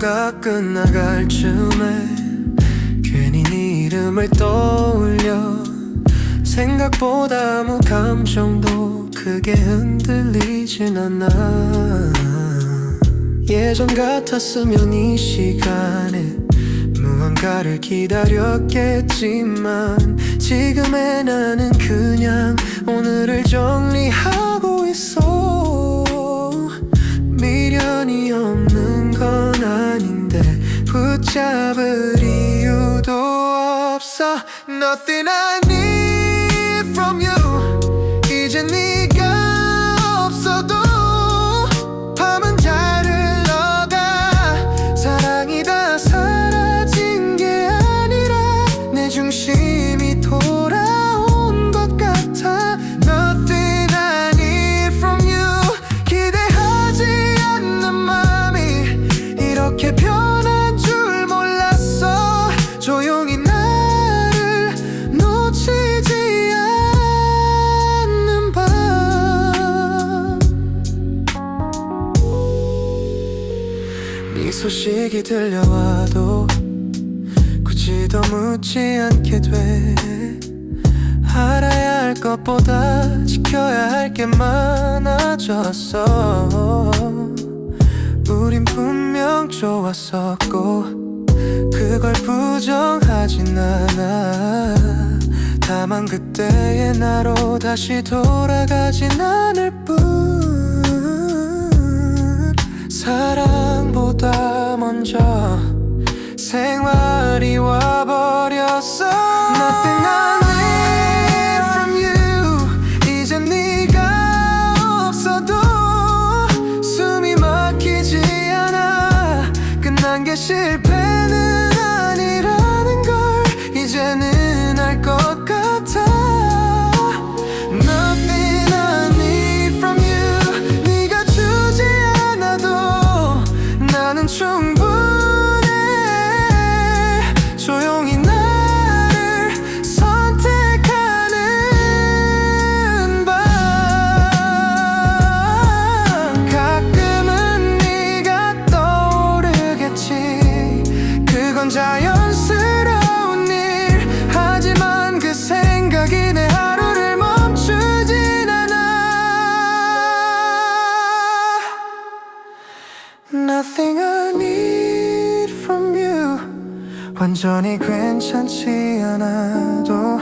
하루가 끝나갈 쯤에 괜히 네 이름을 떠올려 생각보다 아무 감정도 크게 흔들리진 않아. 예전 같았으면 이 시간에 무언가를 기다렸겠지만 지금의 나는 그냥 오늘을 정리하고 있어. 미련이 없는 건 아닌데 붙잡을 이유도 없어. Nothing I need from you. 이제 네가 없어도 밤은 잘 흘러가. 사랑이 다 사라진 게 아니라 내 중심이 돌아온 것 같아. Nothing I need from you. 기대하지 않는 맘이 이렇게 변한 줄 몰랐어. 조용히 나를 놓치지 않는 밤. 네 소식이 들려와도 굳이 더 묻지 않게 돼. 알아야 할 것보다 지켜야 할 게 많아졌어. 우린 분명 좋았었고 그걸 부정하진 않아. 다만 그때의 나로 다시 돌아가진 않을 뿐. 사랑보다 먼저 생활이 와버렸어. Nothing I need from you. 이제 네가 없어도 숨이 막히지 않아. 끝난 게 실패는 아니라는 걸 이제는 알 것 같아. Nothing I need from you. 네가 주지 않아도 나는 충분해. 조용히 나를 선택하는 밤. 가끔은 네가 떠오르겠지. 그건 자연스러운 일. 하지만 그 생각이 내 하루를 멈추진 않아. Nothing I need from you. 완전히 괜찮지 않아도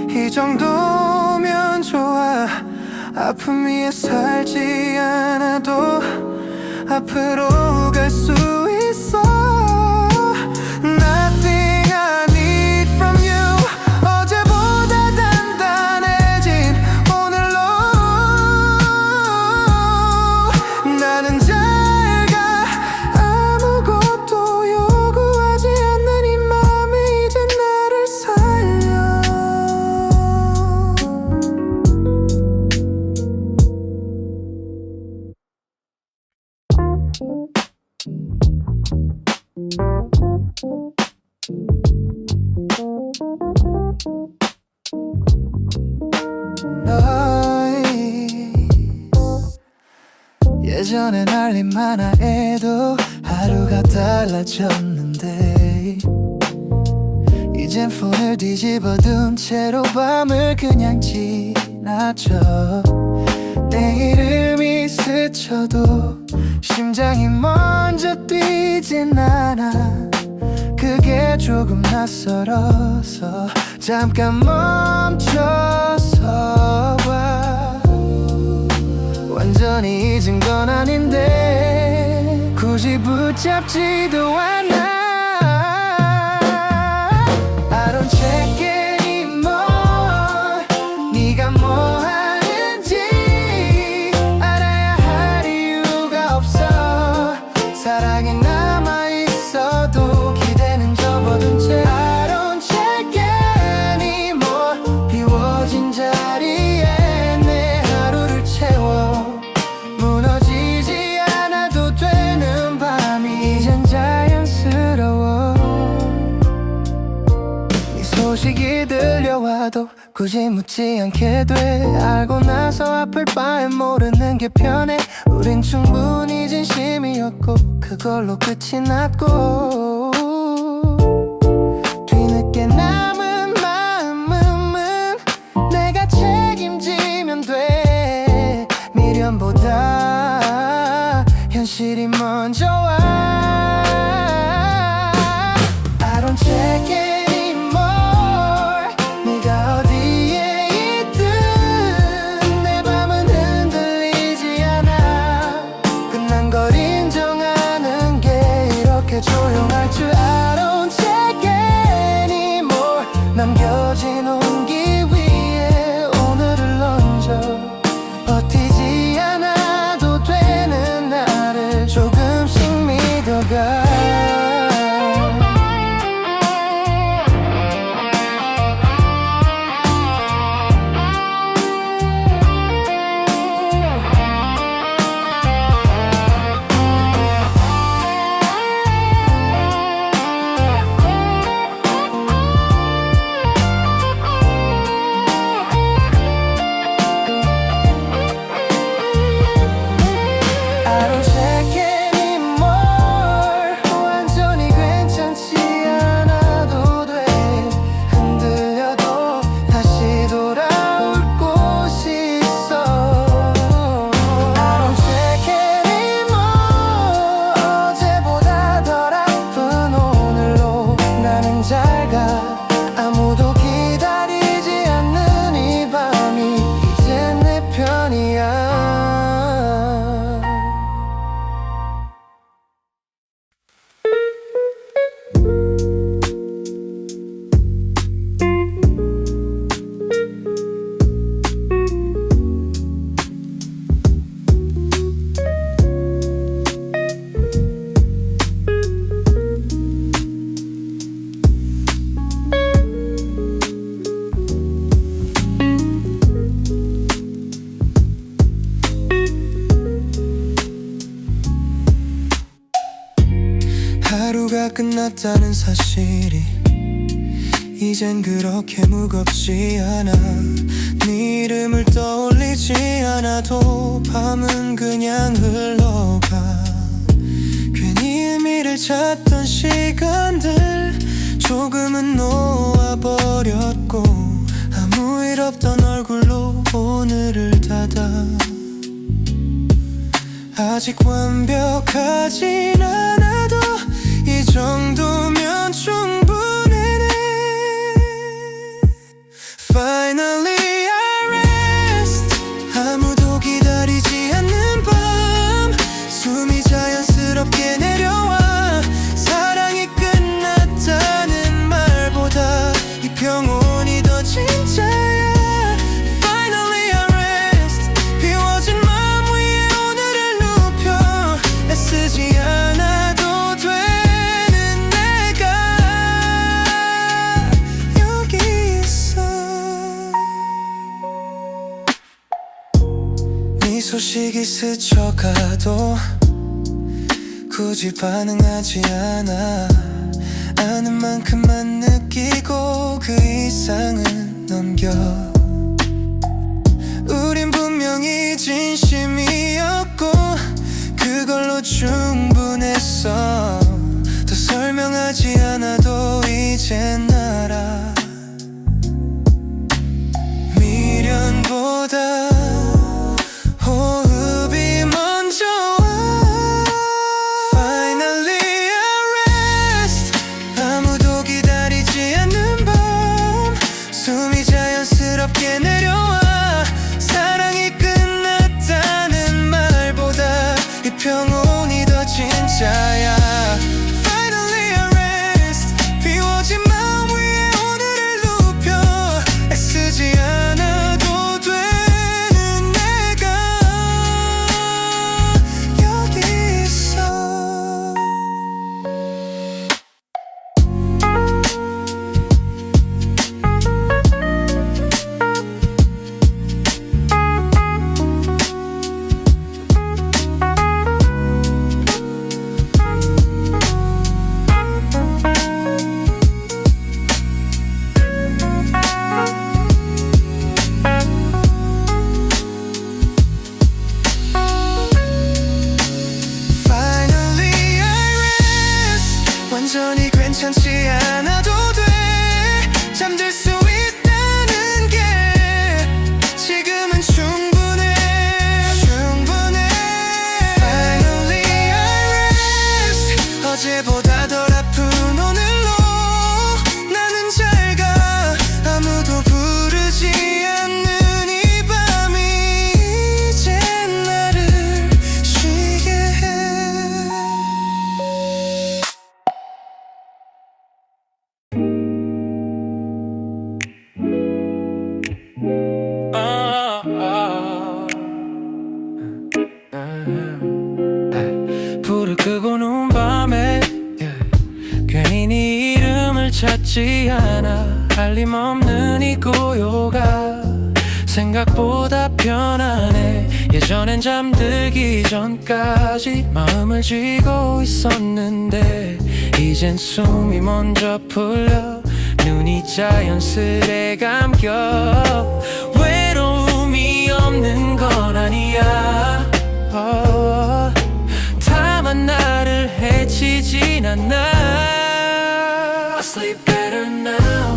이 정도면 좋아. 아픔 위에 살지 않아도 앞으로 갈 수 있어. Nothing I need from you. 어제보다 단단해진 오늘로 나는 잘 가. 아무것도 요구하지 않는 이 맘이 이제 나를 살려. 예전엔 할 일 많아 해도 하루가 달라졌는데 이젠 폰을 뒤집어 둔 채로 밤을 그냥 지나쳐. 내 이름이 스쳐도 심장이 먼저 뛰진 않아. 그게 조금 낯설어서 잠깐 멈춰서 봐. 완전히 잊은 건 아닌데 굳이 붙잡지도 않아. I don't check anymore. 네가 뭐 하는지 알아야 할 이유가 없어. 사랑이 남아있어도 기대는 접어둔 채 I don't check anymore. 비워진 자리에 내 하루를 채워. 무너지지 않아도 되는 밤이 이젠 자연스러워. 네 소식이 들려와도 굳이 묻지 않게 돼. 알고 나서 아플 바엔 모르는 게 편해. 우린 충분히 진심이었고 그걸로 끝이 났고, 뒤늦게 남은 마음은 내가 책임지면 돼. 미련보다 현실이 먼저 와. I don't check anymore. 네가 어디에 있든 내 밤은 흔들리지 않아. 끝난 걸 인정하는 게 이렇게 조용할 줄. I don't check anymore. 남겨진 온기 위에 오늘을 얹어 버티지 않아도 되는 나를 조금씩 믿어가. 아무도 기다리지 않는 이 밤이 이제 내 편이야. 하루가 끝났다는 사실이 이젠 그렇게 무겁지 않아. 네 이름을 떠올리지 않아도 밤은 그냥 흘러가. 괜히 의미를 찾던 시간들 조금은 놓아버렸고, 아무 일 없던 얼굴로 오늘을 닫아. 아직 완벽하진 않아도 이 정도면 충분해. Finally I rest. 아무도 기다리지 않는 밤 숨이 자연스럽게 내려와. 사랑이 끝났다는 말보다 이 평온이 더 진짜야. Finally I rest. 비워진 맘 위에 오늘을 눕혀 애쓰지 않아도 소식이 스쳐가도 굳이 반응하지 않아. 아는 만큼만 느끼고 그 이상은 넘겨. 우린 분명히 진심이었고 그걸로 충분했어. 더 설명하지 않아도 이젠 알아. 미련보다 호흡이 먼저 와. Finally I rest. 아무도 기다리지 않는 밤 숨이 자연스럽게 내려와. 사랑이 끝났다는 말보다 이 평온이 더 진짜야. 완전히 괜찮지 않아도 돼. 잠들 수 있다는 게 지금은 충분해. Finally I rest. 어제보다 덜 아픈 오늘로 나는 잘 가. 아무도 부르지 않는 이 밤이 이젠 나를 쉬게 해. 불을 끄고 누운 밤에 괜히 네 이름을 찾지 않아. 할림없는 이 고요가 생각보다 편하네. 예전엔 잠들기 전까지 마음을 쥐고 있었는데 이젠 숨이 먼저 풀려 눈이 자연스레 감겨. 외로움이 없는 건 아니야. 다만 나를 해치진 않아. I sleep better now.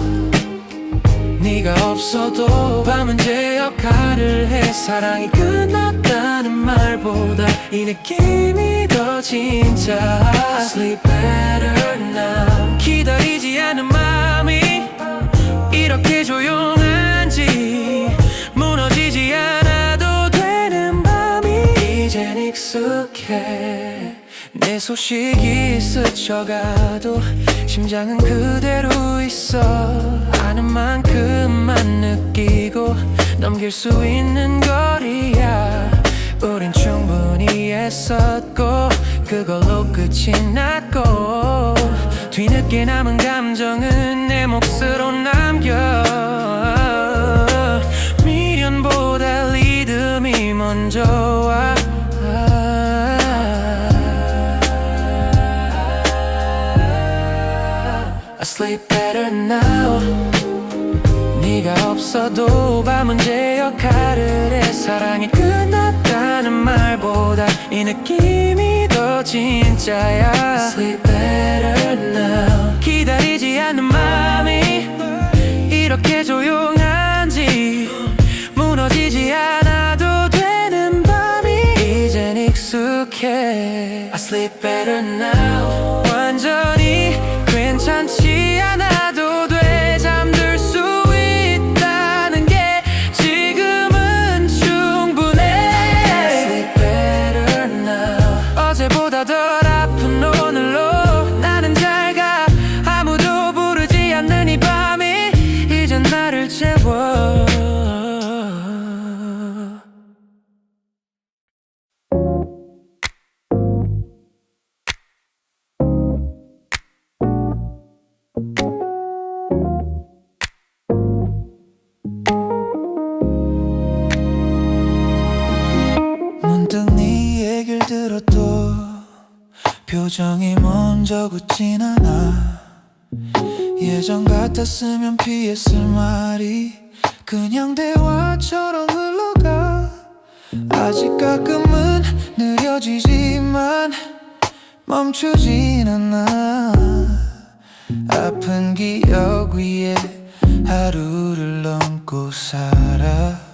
네가 없어도 밤은 제 역할을 해. 사랑이 끝났다는 말보다 이 느낌이 더 진짜. I sleep better now. 기다리지 않은 마음이 이렇게 조용한지 무너지지 않아도 되는 밤이 이젠 익숙해. 내 소식이 스쳐가도 심장은 그대로 있어. 아는 만큼만 느끼고 넘길 수 있는 거리야. 우린 충분히 애썼고 그걸로 끝이 났고 뒤늦게 남은 감정은 내 몫으로 남겨. 미련보다 리듬이 먼저 와. I sleep better now. 네가 없어도 밤은 제 역할을 해. 사랑이 끝났다는 말보다 이 느낌이 더 진짜야. I sleep better now. 기다리지 않는 마음이 이렇게 조용한지 무너지지 않아도 되는 밤이 이젠 익숙해. I sleep better now. 완전히 괜찮지 않아도 돼. 잠들 수 있다는 게 지금은 충분해. I sleep better now. 어제보다 덜 아픈 오늘로 나는 잘 가. 아무도 부르지 않는 이 밤이 이젠 나를 채워. 문득 네 얘길 들어도 표정이 먼저 굳진 않아. 예전 같았으면 피했을 말이 그냥 대화처럼 흘러가. 아직 가끔은 느려지지만 멈추진 않아. 아픈 기억 위에 하루를 넘고 살아.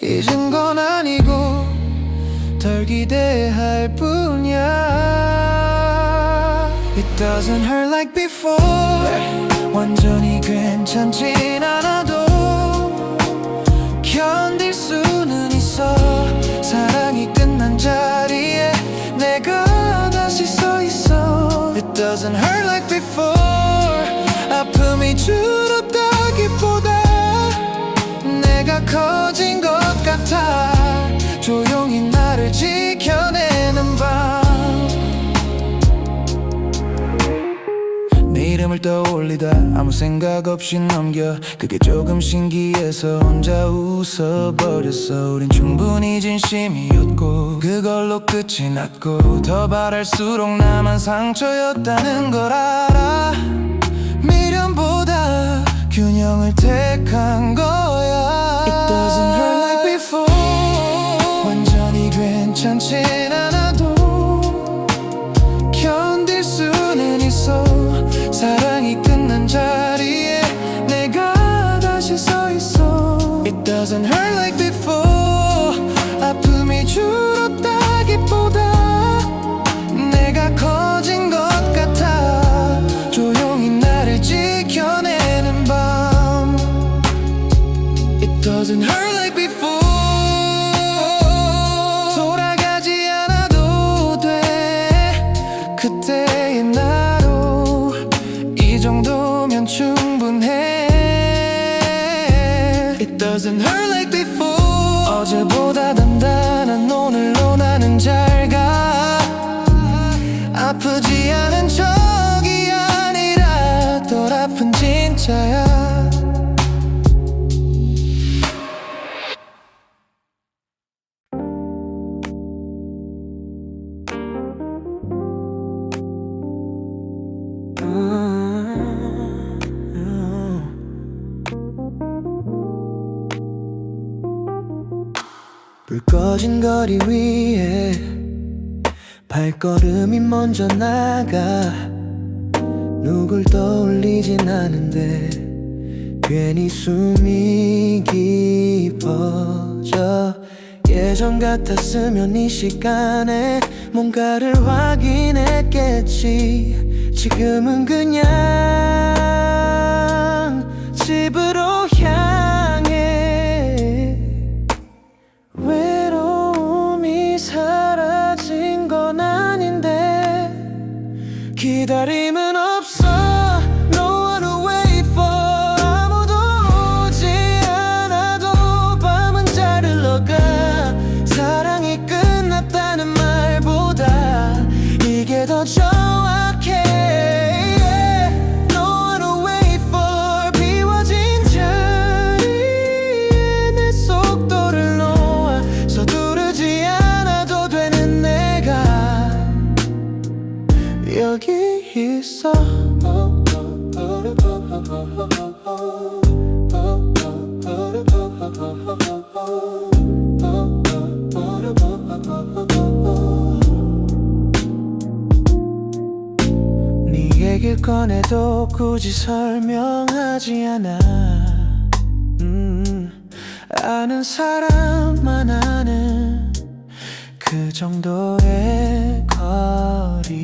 잊은 건 아니고 덜 기대할 뿐이야. It doesn't hurt like before. 완전히 괜찮진 않아도 견딜 수는 있어. 사랑이 끝난 자리에 내가 다시 서 있어. It doesn't hurt like before. 아픔이 줄었다기보다 내가 커진 것 같아. 조용히 나를 지켜내는 밤. 내 이름을 떠올리다 아무 생각 없이 넘겨. 그게 조금 신기해서 혼자 웃어버렸어. 우린 충분히 진심이었고 그걸로 끝이 났고 더 바랄수록 나만 상처였다는 걸 알아. 미련보다 균형을 택한 거야. It doesn't hurt like before. 완전히 괜찮진 않아도 견딜 수 있어. 사랑이 끝난 자리에 내가 다시 서 있어. It doesn't hurt like before. 아픔이 줄었다기보다 내가 커진 것 같아. 조용히 나를 지켜내는 밤. It doesn't hurt like before. 돌아가지 않아도 돼. 그때의 나로 이 정도면 충분해. It doesn't hurt like before. 어제보다 단단한 오늘로 나는 잘 가. 아프지 않은 척이 아니라 덜 아픈 진짜야. 불 꺼진 거리 위에 발걸음이 먼저 나가. 누굴 떠올리진 않은데 괜히 숨이 깊어져. 예전 같았으면 이 시간에 뭔가를 확인했겠지. 지금은 그냥 집으로 향해. 외로움이 사라진 건 아닌데 기다림은 없어. No one to wait for. 아무도 오지 않아도 밤은 잘 흘러가. 사랑이 끝났다는 말보다 이게 더 정확해. No one to wait for. 비워진 자리에 내 속도를 놓아. 서두르지 않아도 되는 내가 여기 있어. 네 얘길 꺼내도 굳이 설명하지 않아. 아는 사람만 아는 그 정도의 거리야.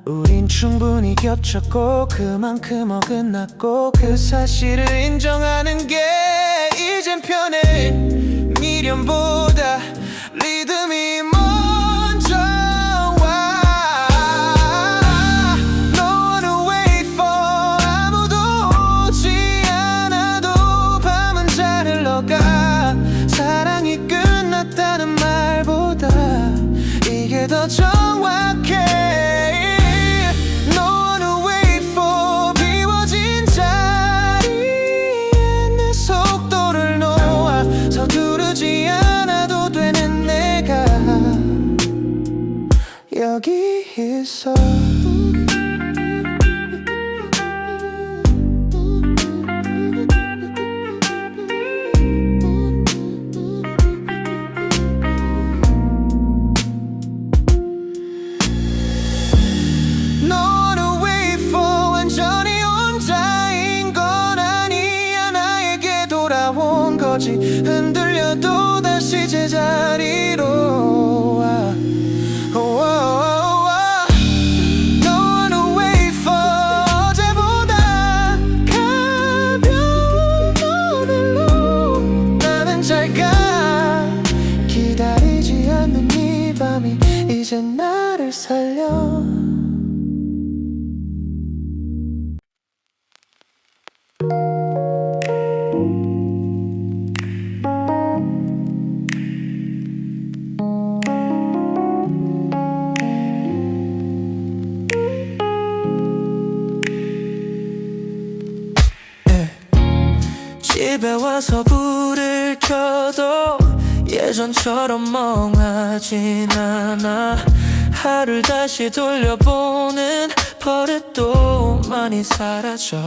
우린 충분히 겹쳤고 그만큼 어긋났고 그 사실을 인정하는 게 이젠 편해. 미련보다 리듬이 먼저 와. No one to wait for. 아무도 오지 않아도 밤은 잘 흘러가. 사랑이 끝났다는 말보다 이게 더 정확해. 여기 있어. 너를 wait for. 완전히 혼자인 건 아니야. 나에게 돌아온 거지. 흔들려도 다시 제자리로 와. 이제 나를 살려. 집에 와서 불을 켜도 예전처럼 멍하진 않아. 하루를 다시 돌려보는 버릇도 많이 사라져.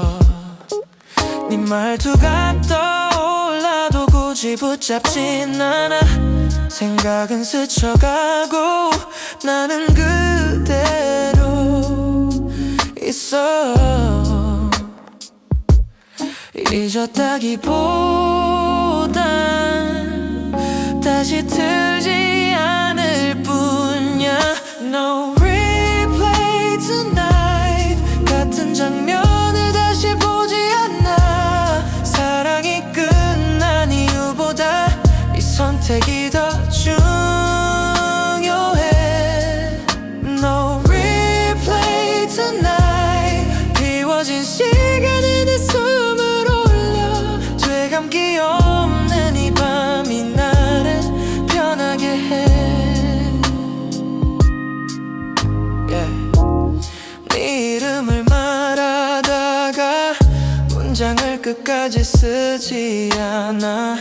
네 말투가 떠올라도 굳이 붙잡진 않아. 생각은 스쳐가고 나는 그대로 잊었다기보단 다시 틀지 않을 뿐이야. No replay tonight. 같은 장면을 다시 보지 않아. 사랑이 끝난 이유보다 이 선택이 더 중요해. No replay tonight. 비워진 시간에 내 숨을 올려 되감기 없는 이 밤이 나를 편하게 해. 네 이름을 말하다가 문장을 끝까지 쓰지 않아.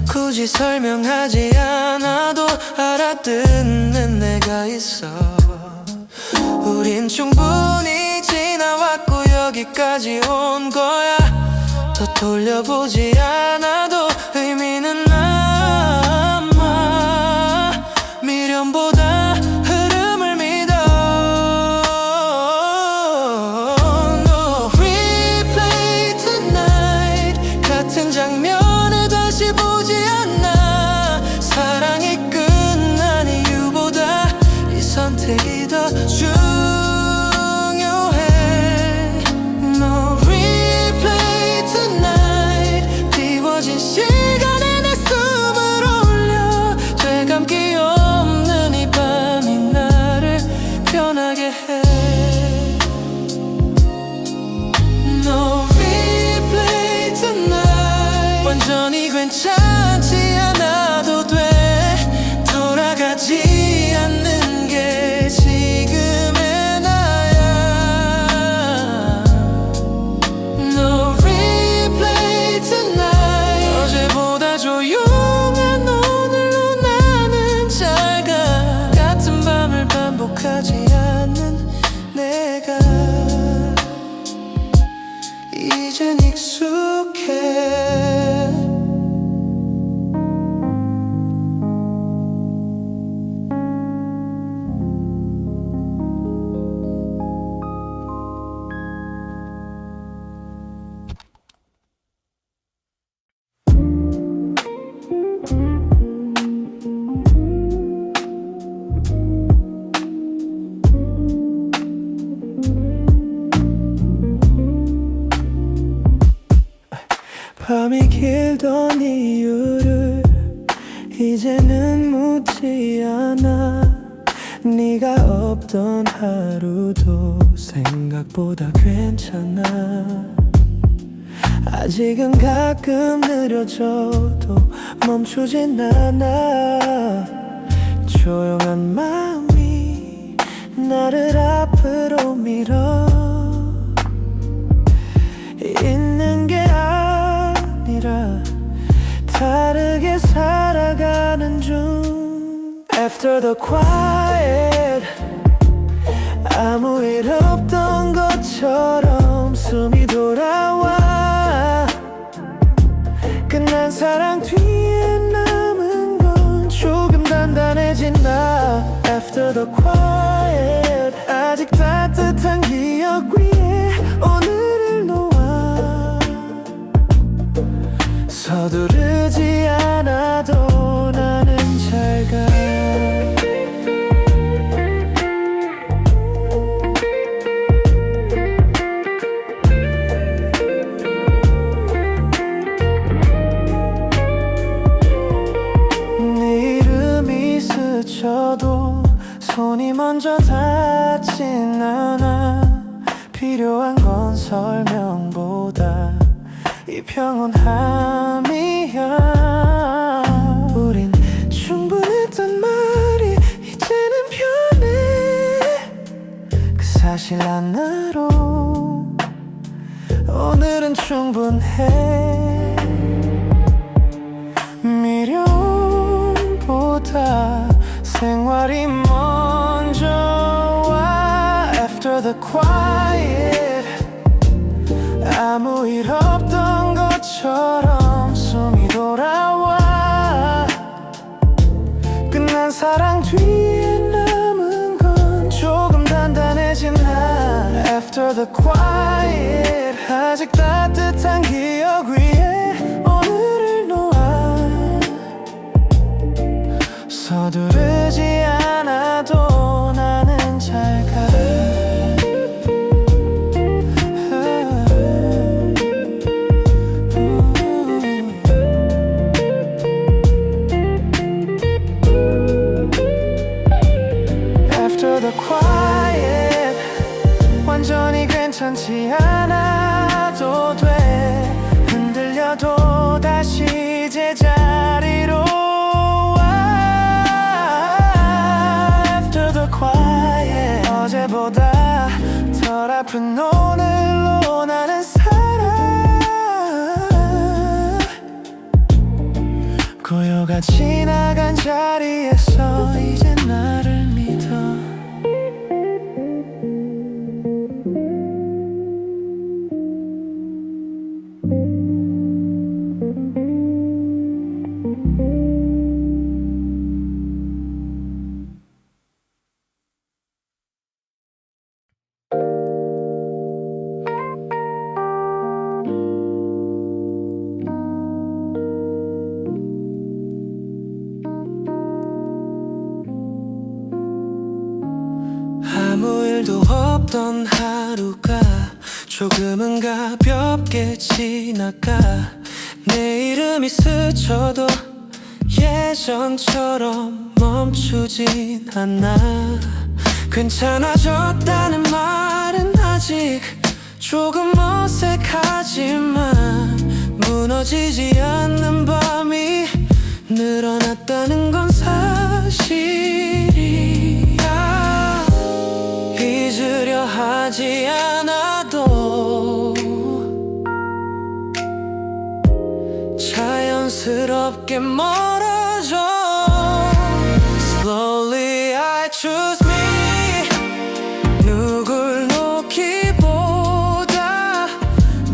굳이 설명하지 않아도 알아듣는 내가 있어. 우린 충분히 지나왔고 여기까지 온 거야. 더 돌려보지 않아도 의미는 남아. 미련보다 흐름을 믿어. No replay tonight. 같은 장면을 다시 보지 않아. 사랑이 끝난 이유보다 이 선택이 더 중요해. No replay tonight. 비워진 시간에 내 숨을 올려 되감기 없는 이 밤이 나를 편하게 해. No replay tonight. 완전히 괜찮지 않아도 돼. 돌아가지 않는 게 지금의 나야. No replay tonight. 어제보다 조용한 오늘로 나는 잘 가. 같은 밤을 반복하지 않는 내가 이젠 익숙해. 밤이 길던 이유를 이제는 묻지 않아. 네가 없던 하루도 생각보다 괜찮아. 아직은 가끔 느려져도 멈추진 않아. 조용한 마음이 나를 앞으로 밀어. 있는 게 아니라 다르게 살아가는 중. After the quiet. 아무 일 없던 것처럼 숨이 돌아와. 끝난 사랑 뒤에 남은 건 조금 단단해진 나. After the quiet. 아직 따뜻한 기억 위에 오늘을 놓아. 서두르지 않아도 나는 잘 가. 네 이름이 스쳐도 손이 먼저 닿진 않아. 필요한 건 설명보다 이 평온함이야. 우린 충분했단 말이 이제는 편해. 그 사실 하나로 오늘은 충분해. 미련보다 생활이 먼저 와. After the quiet. 아무 일 없던 것처럼 숨이 돌아와. 끝난 사랑 뒤에 남은 건 조금 단단해진 나. After the quiet 아직 따뜻한 기억 위에 오늘을 놓아 서두르지 않아도 나는 잘 가 After the quiet 완전히 괜찮지 않아도 돼 흔들려도 다시 제자리로 와 After the quiet 어제보다 덜 아픈 오늘로 나는 살아 고요가 지나간 자리에서 이제 나를 믿어 아무 일도 없던 하루가 조금은 가볍게 지나가 내 이름이 스쳐도 예전처럼 멈추진 않아 괜찮아졌다는 말은 아직 조금 어색하지만 무너지지 않는 밤이 늘어났다는 건 사실이야 잊으려 하지 않아도 자연스럽게 멀어져 Slowly I choose me 누굴 놓기보다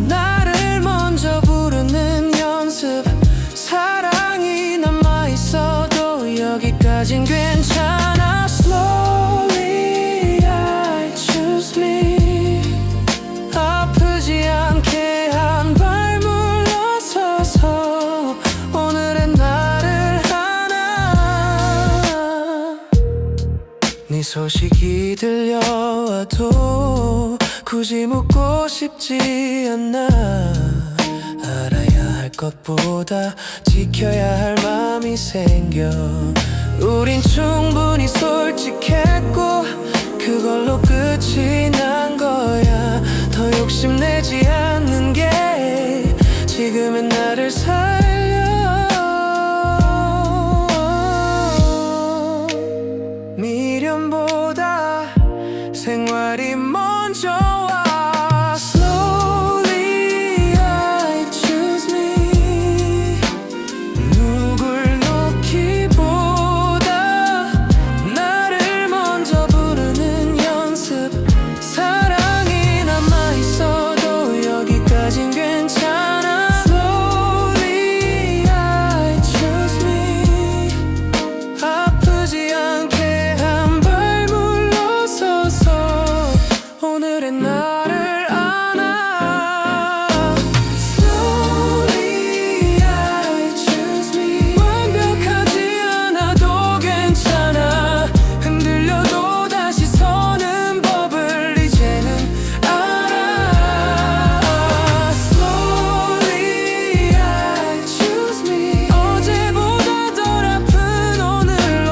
나를 먼저 부르는 연습 사랑이 남아있어도 여기까진 괜찮아 Slowly I choose me 아프지 않게 한 발 물러서서 오늘의 나를 안아 네 소식이 들려와도 굳이 묻고 싶지 않아 알아야 할 것보다 지켜야 할 맘이 생겨 우린 충분히 솔직했고 그걸로 끝이 난 거야 더 욕심내지 않는 게 지금의 나를 살려 미련보다 생활이 먼저 와 Slowly I choose me 누굴 놓기보다 나를 먼저 부르는 연습 사랑이 남아있어도 여기까진 괜찮아 Slowly I choose me 아프지 않게 한 발 물러서서 오늘의 나를 안아 Slowly I choose me 완벽하지 않아도 괜찮아 흔들려도 다시 서는 법을 이제는 알아 Slowly I choose me 어제보다 덜 아픈 오늘로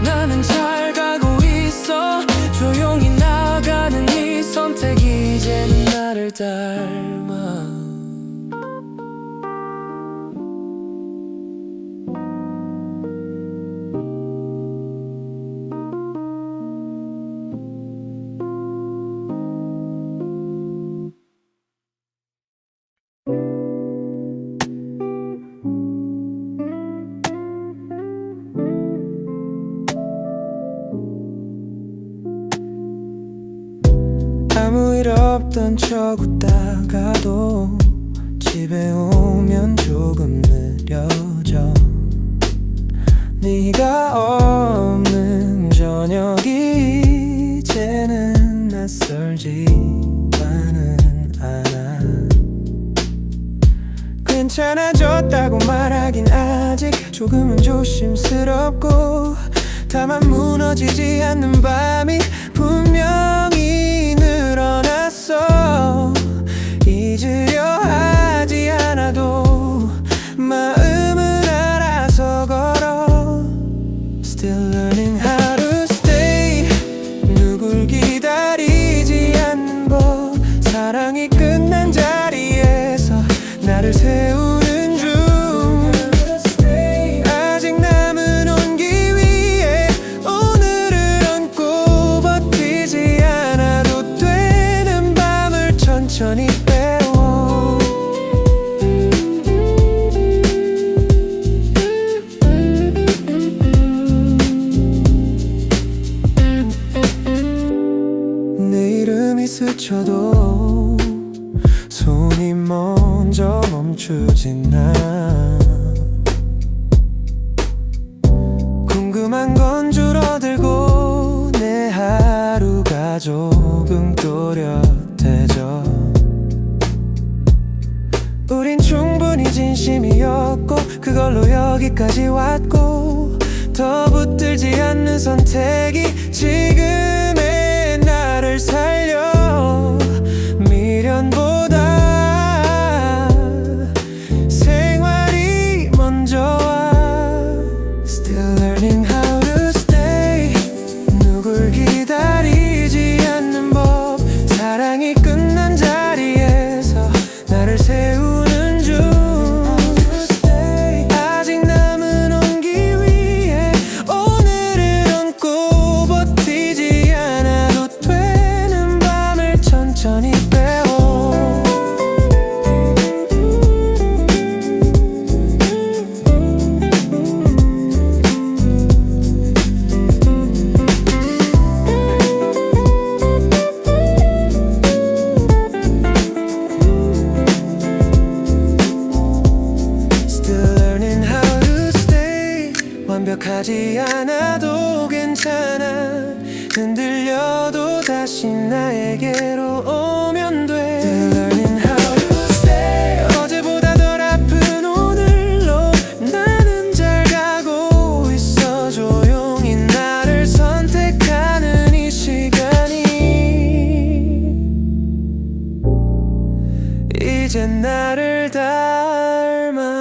나는 잘 가고 있어 조용히 나가는 이 선택이 이제는 나를 닮아 아무 일 없던 척 웃다가도 집에 오면 조금 느려져 네가 없는 저녁이 이제는 낯설지만은 않아. 괜찮아졌다고 말하긴 아직 조금은 조심스럽고, 다만 무너지지 않는 밤이 분명히 늘어났어. 잊으려 하지 않아도 마음은 알아서 걸어. Still learning how to stay. 누굴 기다리지 않는 법. 사랑이 끝난 자리에서 나를 세우는 중. 아직 남은 온기 위에 오늘을 얹고 버티지 않아도 되는 밤을 천천히 빼워. 내 이름이 스쳐도 손이 먼저 멈추진 않아. 궁금한 건 줄어들고 내 하루가 조금 또렷해져. 우린 충분히 진심이었고 그걸로 여기까지 왔고, 더 붙들지 않는 선택이 지금의 나를 살려. 미련보다 생활이 먼저 와. Still learning how to stay. 누굴 기다리지 않는 법. 사랑이 끝난 자리에서 나를 세우는 중. 아직 남은 온기 위에 오늘을 얹고 버티지 않아도 되는 밤을 천천히 빼워. Still learning how to stay. 완벽하지 않아도 괜찮아. 흔들려도 다시 나에게로 오면 돼. Still learning how to stay. 어제보다 덜 아픈 오늘로 나는 잘 가고 있어. 조용히 나를 선택하는 이 시간이 이제 나를 닮아.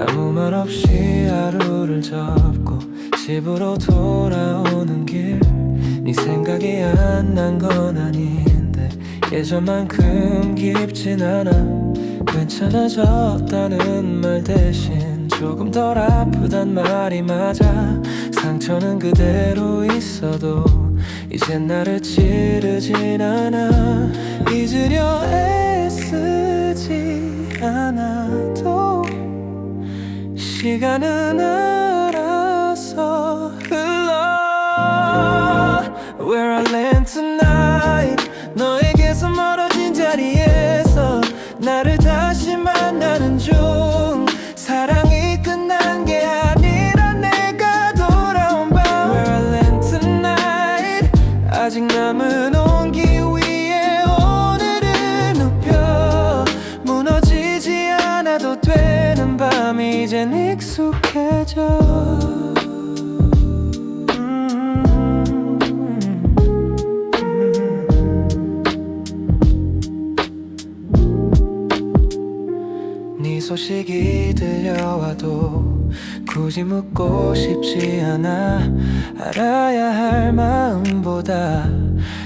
아무 말 없이 하루를 접고 집으로 돌아오는 길. 네 생각이 안 난 건 아닌데 예전만큼 깊진 않아. 괜찮아졌다는 말 대신 조금 덜 아프단 말이 맞아. 상처는 그대로 있어도 이젠 나를 찌르진 않아. 잊으려 애쓰지 않아도 시간은 알아서 흘러. Where I land tonight. 너에게서 멀어진 자리에서 나를 다시 만나는 중. 사랑이 끝난 게 아니라 내가 돌아온 밤. Where I land tonight. 아직 남은 온기 위에 오늘을 눕혀. 무너지지 않아도 되는 밤이 이젠 익숙해져. 네 소식이 들려와도 굳이 묻고 싶지 않아. 알아야 할 마음보다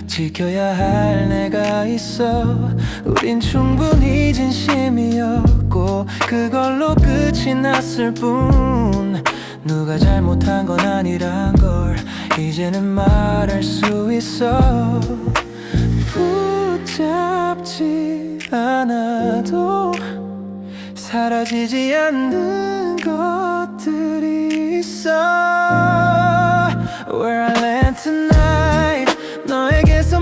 지켜야 할 내가 있어. 우린 충분히 진심이었고 그걸로 끝이 났을 뿐. 누가 잘못한 건 아니란 걸 이제는 말할 수 있어. 붙잡지 않아도 사라지지 않는 것들이 있어. Where I land tonight. 너에게서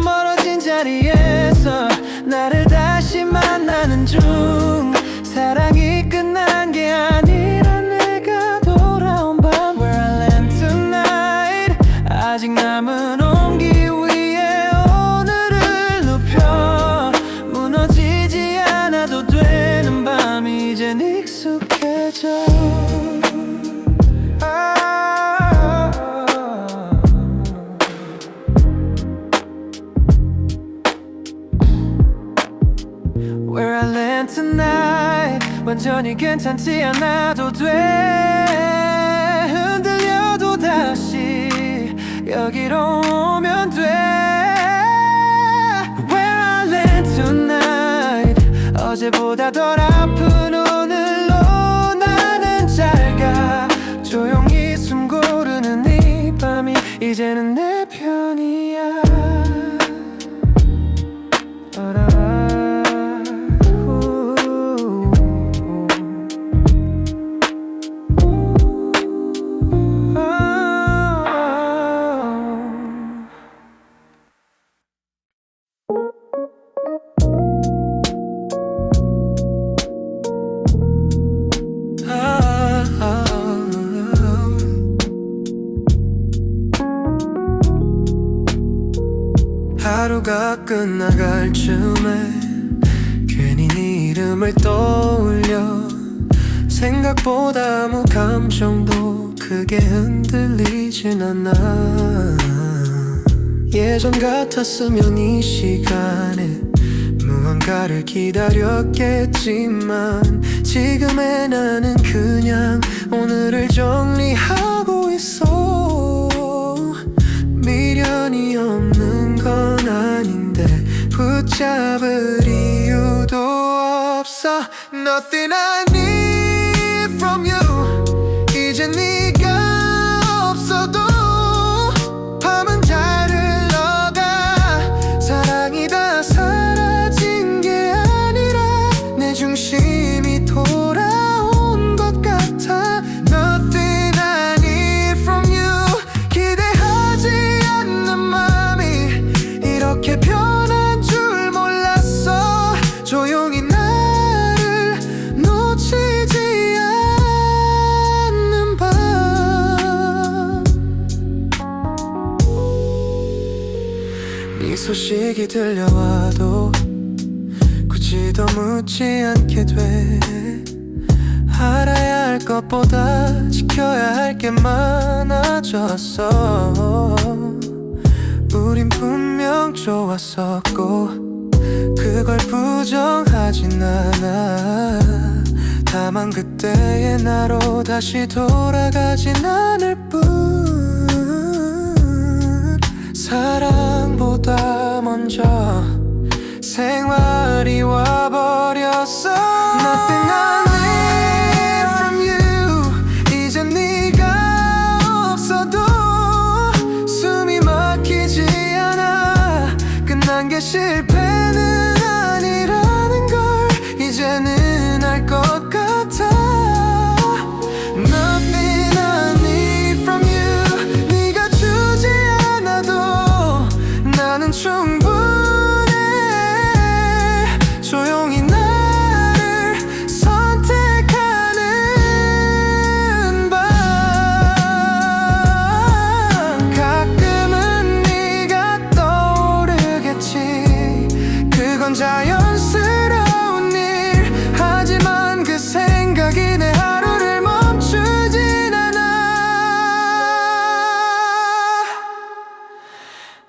자리에서 나를 다시 만나는 중 사랑이 끝난 게 아니라 내가 돌아온 밤 Where I land tonight 아직 남은 온기 위에 오늘을 눕혀 무너지지 않아도 되는 밤이 이젠 익숙해져 Where I land tonight 완전히 괜찮지 않아도 돼 흔들려도 다시 여기로 오면 돼 Where I land tonight 어제보다 덜 아픈 오늘로 나는 잘가 조용히 숨 고르는 이 밤이 이제는 내 편이야 하루가 끝나갈 쯤에 괜히 네 이름을 떠올려 생각보다 아무 감정도 크게 흔들리진 않아 예전 같았으면 이 시간에 무언가를 기다렸겠지만 지금의 나는 그냥 오늘을 정리하고 있어 미련이 없는 건 아닌데 붙잡을 이유도 없어 Nothing I need from you 이제 네가 없어도 밤은 잘 흘러가 사랑이 다 사라진 게 아니라 내 중심이 돌아온 것 같아 Nothing I need from you 기대하지 않는 맘이 이렇게 변한 줄 몰랐어 조용히 나를 놓치지 않는 밤 네 소식이 들려와도 굳이 더 묻지 않게 돼 알아야 할 것보다 지켜야 할 게 많아졌어 우린 분명 좋았었고 그걸 부정하진 않아 다만 그때의 나로 다시 돌아가진 않을 뿐 사랑보다 먼저 생활이 와버렸어 Nothing I need from you 이제 네가 없어도 숨이 막히지 않아 끝난 게 실패는 아니라는 걸 이제는 알 것 같아 Nothing I need from you 네가 주지 않아도 나는 충분해 조용히 나를 선택하는 밤 가끔은 네가 떠오르겠지 그건 자연스러운 일 하지만 그 생각이 내 하루를 멈추진 않아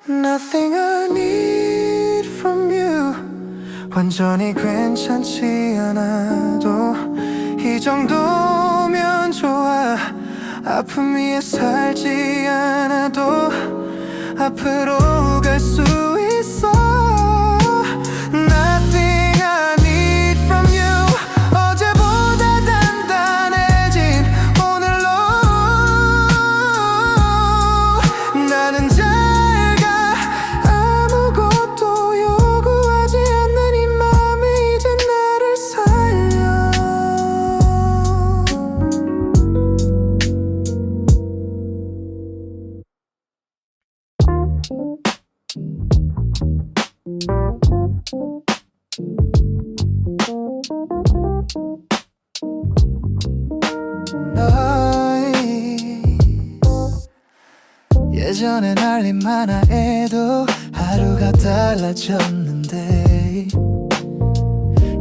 Nothing I need from you 완전히 괜찮지 않아도 이 정도면 좋아 아픔 위에 살지 않아도 앞으로 갈 수 있어 Nothing I need from you 어제보다 단단해진 오늘로 나는 잘가 아무것도 요구하지 않는 이 맘이 이제 나를 살려 너희 예전엔 할 일 많아 해도 하루가 달라졌는데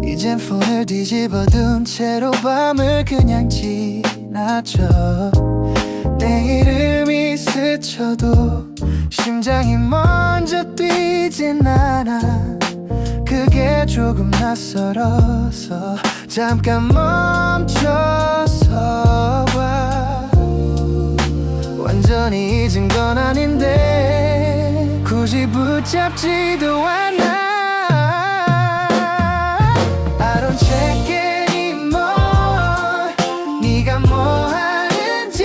이젠 폰을 뒤집어둔 채로 밤을 그냥 지나쳐. 내 이름이 스쳐도 심장이 먼저 뛰진 않아. 그게 조금 낯설어서 잠깐 멈춰서 봐. 완전히 잊은 건 아닌데 굳이 붙잡지도 않아. I don't check anymore. 네가 뭐 하는지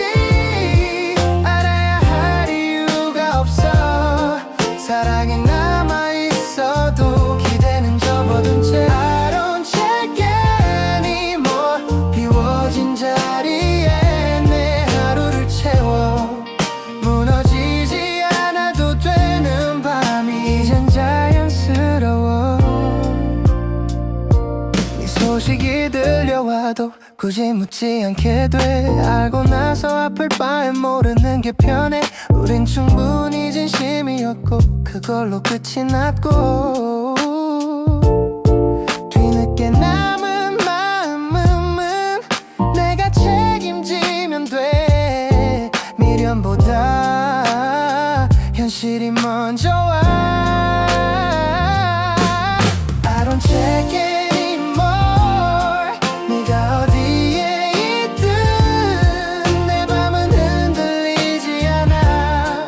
알아야 할 이유가 없어. 사랑이 남아있어도 기대는 접어둔 채 I don't check anymore. 비워진 자리에 내 하루를 채워. 무너지지 않아도 되는 밤이 이젠 자연스러워. 네 소식이 들려와도 굳이 묻지 않게 돼. 알고 나서 아플 바엔 모르는 게 편해. 우린 충분히 진심이었고 그걸로 끝이 났고 뒤늦게 남은 마음은 내가 책임지면 돼. 미련보다 현실이 먼저 와. I don't check anymore. 네가 어디에 있든 내 밤은 흔들리지 않아.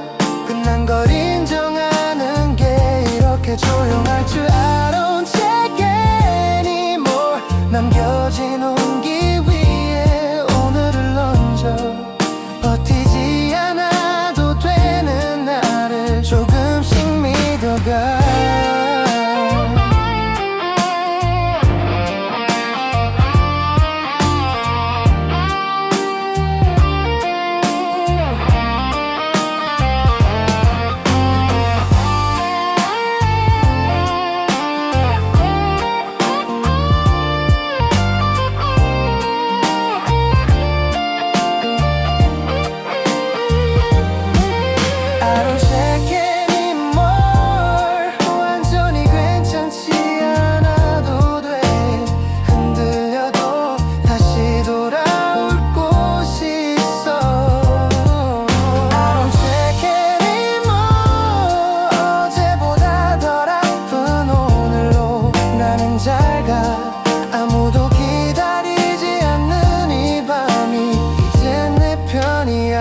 끝난 걸 인정하는 게 이렇게 조용할 줄. I don't check anymore. 남겨진 온기 위에 오늘을 얹어. 버티지 않아도 되는 나를 조금씩 믿어가. I don't check anymore. 완전히 괜찮지 않아도 돼. 흔들려도 다시 돌아올 곳이 있어. I don't check anymore. 어제보다 덜 아픈 오늘로 나는 잘 가. 아무도 기다리지 않는 이 밤이 이젠 내 편이야.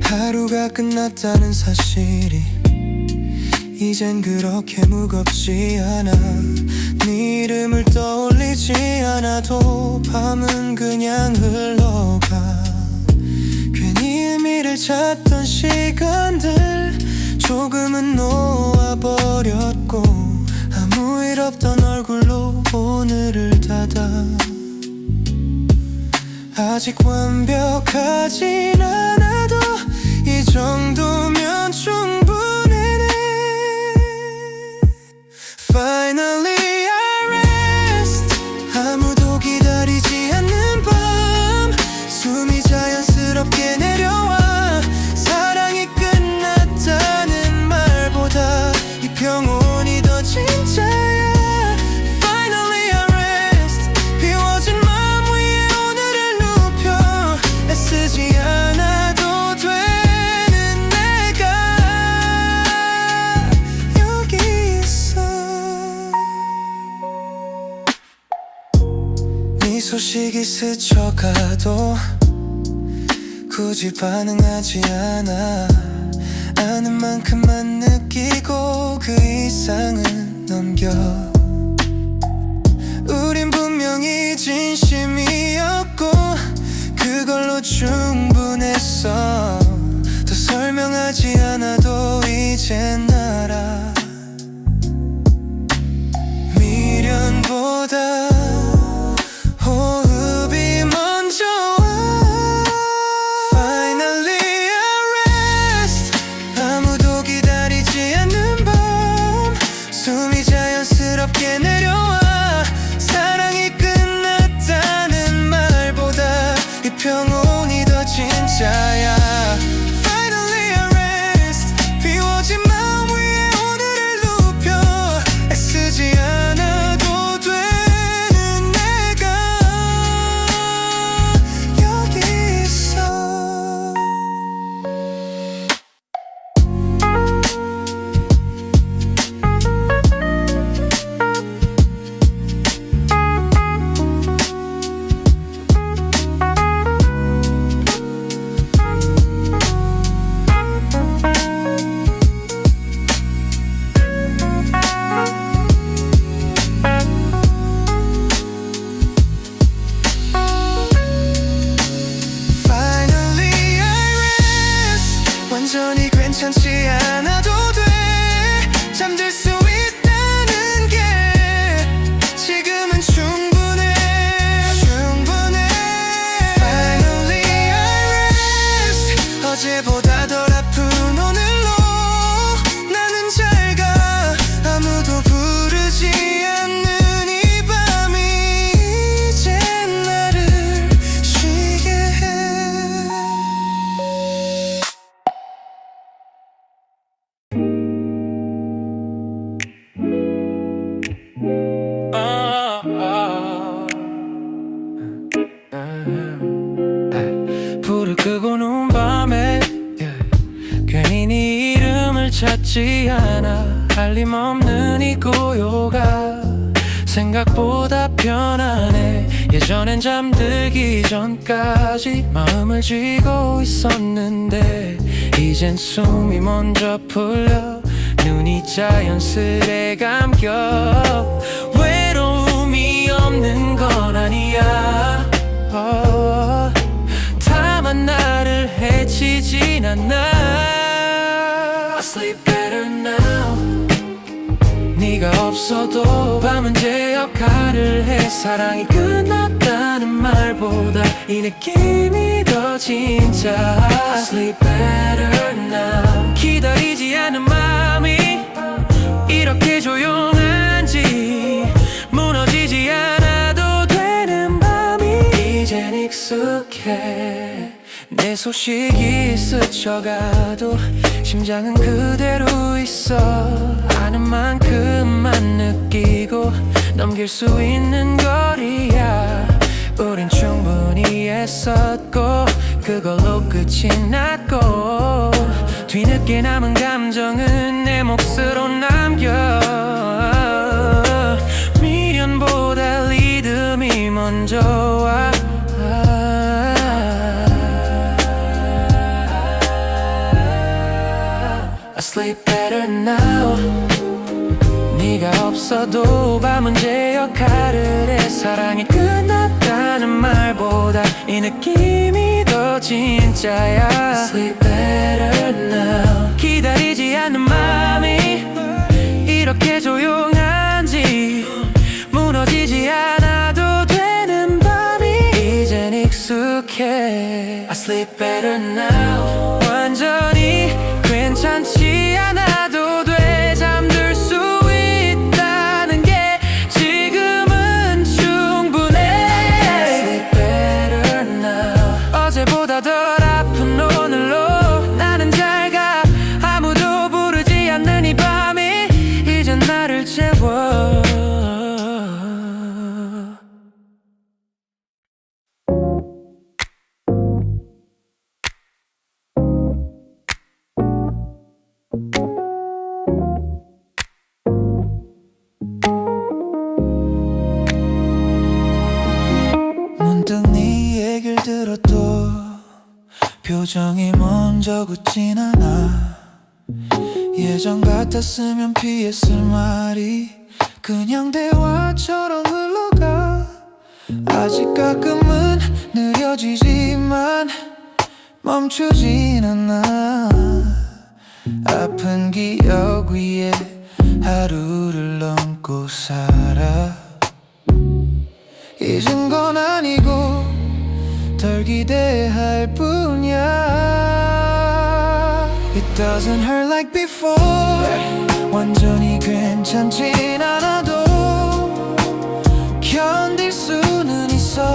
하루가 끝났다는 사실이 이젠 그렇게 무겁지 않아. 네 이름을 떠올리지 않아도 밤은 그냥 흘러가. 괜히 의미를 찾던 시간들 조금은 놓아버렸고 아무 일 없던 얼굴로 오늘을 닫아. 아직 완벽하진 않아도 이 정도면 충분해. Finally I rest. 아무도 기다리지 않는 밤 숨이 자연스럽게 내려와. 사랑이 끝났다는 말보다 이 평온이 더 진짜야. Finally I rest. 비워진 맘 위에 오늘을 눕혀. 애쓰지 않아도 되는 내가 여기 있어. 네 소식이 스쳐가도 굳이 반응하지 않아. 아는 만큼만 느끼고 그 이상은 넘겨. 우린 분명히 진심이었고 그걸로 충분했어. 더 설명하지 않아도 이젠 알아. 미련보다 호흡이 먼저 와. Finally I rest. 아무도 기다리지 않는 밤 숨이 자연스럽게 내려와. 사랑이 끝났다는 말보다 이 평온이 더 진짜야. Finally I rest. 비워진 마음 위에 오늘을 눕혀. 애쓰지 않아도 되는 내가 여기 있어. Finally I rest. 완전히 괜찮지 않아도 돼. 잠들 수 있다는 게 지금은 충분해. Finally I rest. 어제보다 덜 아픈 오늘로 나는 잘 가. 아무도 부르지 않는 이 밤이 이제 나를 쉬게 해. 불을 끄고 누운 밤에 괜히 네 이름을 찾지 않아. 할림없는 이 고요가 생각보다 편하네. 예전엔 잠들기 전까지 마음을 쥐고 있었는데 이젠 숨이 먼저 풀려 눈이 자연스레 감겨. 외로움이 없는 건 아니야. 다만 나를 해치진 않아. I sleep better now. 네가 없어도 밤은 제 역할을 해. 사랑이 끝났다는 말보다 이 느낌이 더 진짜. I sleep better now. 기다리지 않는 마음이 이렇게 조용한지 무너지지 않아도 되는 밤이 이젠 익숙해. 내 소식이 스쳐가도 심장은 그대로 있어. 아는 만큼만 느끼고 넘길 수 있는 거리야. 우린 충분히 애썼고 그걸로 끝이 났고 뒤늦게 남은 감정은 내 몫으로 남겨. 미련보다 리듬이 먼저 와. I sleep better now. 네가 없어도 밤은 제 역할을 해. 사랑이 끝났다는 말보다 이 느낌이 더 진짜야. I sleep better now. 기다리지 않는 마음이 이렇게 조용한지 무너지지 않아도 되는 밤이 이젠 익숙해. I sleep better now. 완전히 괜찮지 않아도 돼. 잠들 수 있다는 게 지금은 충분해. I sleep better now. 어제보다 덜 아픈 오늘로 우정이 먼저 굳진 않아. 예전 같았으면 피했을 말이 그냥 대화처럼 흘러가. 아직 가끔은 느려지지만 멈추진 않아. 아픈 기억 위에 하루를 넘고 살아. 잊은 건 아니고 덜 기대할 뿐이야. It doesn't hurt like before. 완전히 괜찮진 않아도 견딜 수는 있어.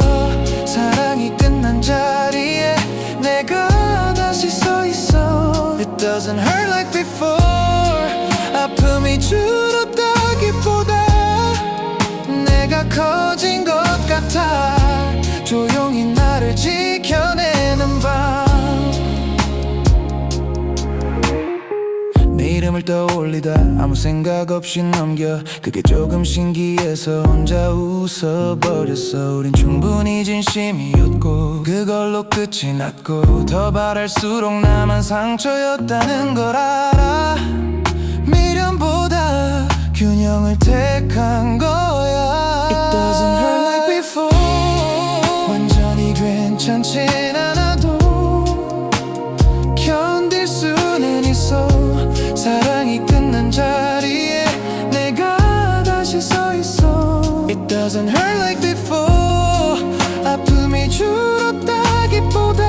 사랑이 끝난 자리에 내가 다시 서 있어. It doesn't hurt like before. 아픔이 줄었다기보다 내가 커진 것 같아. 조용히 나를 지켜내는 밤. 내 이름을 떠올리다 아무 생각 없이 넘겨. 그게 조금 신기해서 혼자 웃어버렸어. 우린 충분히 진심이었고 그걸로 끝이 났고 더 바랄수록 나만 상처였다는 걸 알아. 미련보다 균형을 택한 거야. It doesn't hurt like before. 완전히 괜찮진 않아도 견딜 수는 있어. 사랑이 끝난 자리에 내가 다시 서 있어. It doesn't hurt like before. 아픔이 줄었다기보다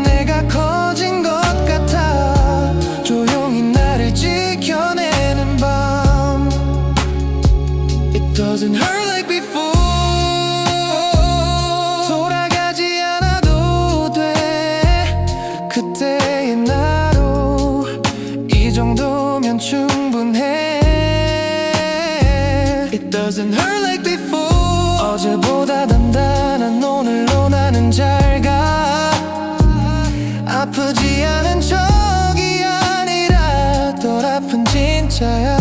내가 커진 것 같아. 조용히 나를 지켜내는 밤. It doesn't hurt like before. 돌아가지 않아도 돼. 그때의 나로 이 정도면 충분해. It doesn't hurt like before. 어제보다 단단한 오늘로 나는 잘 가. 아프지 않은 척이 아니라 덜 아픈 진짜야.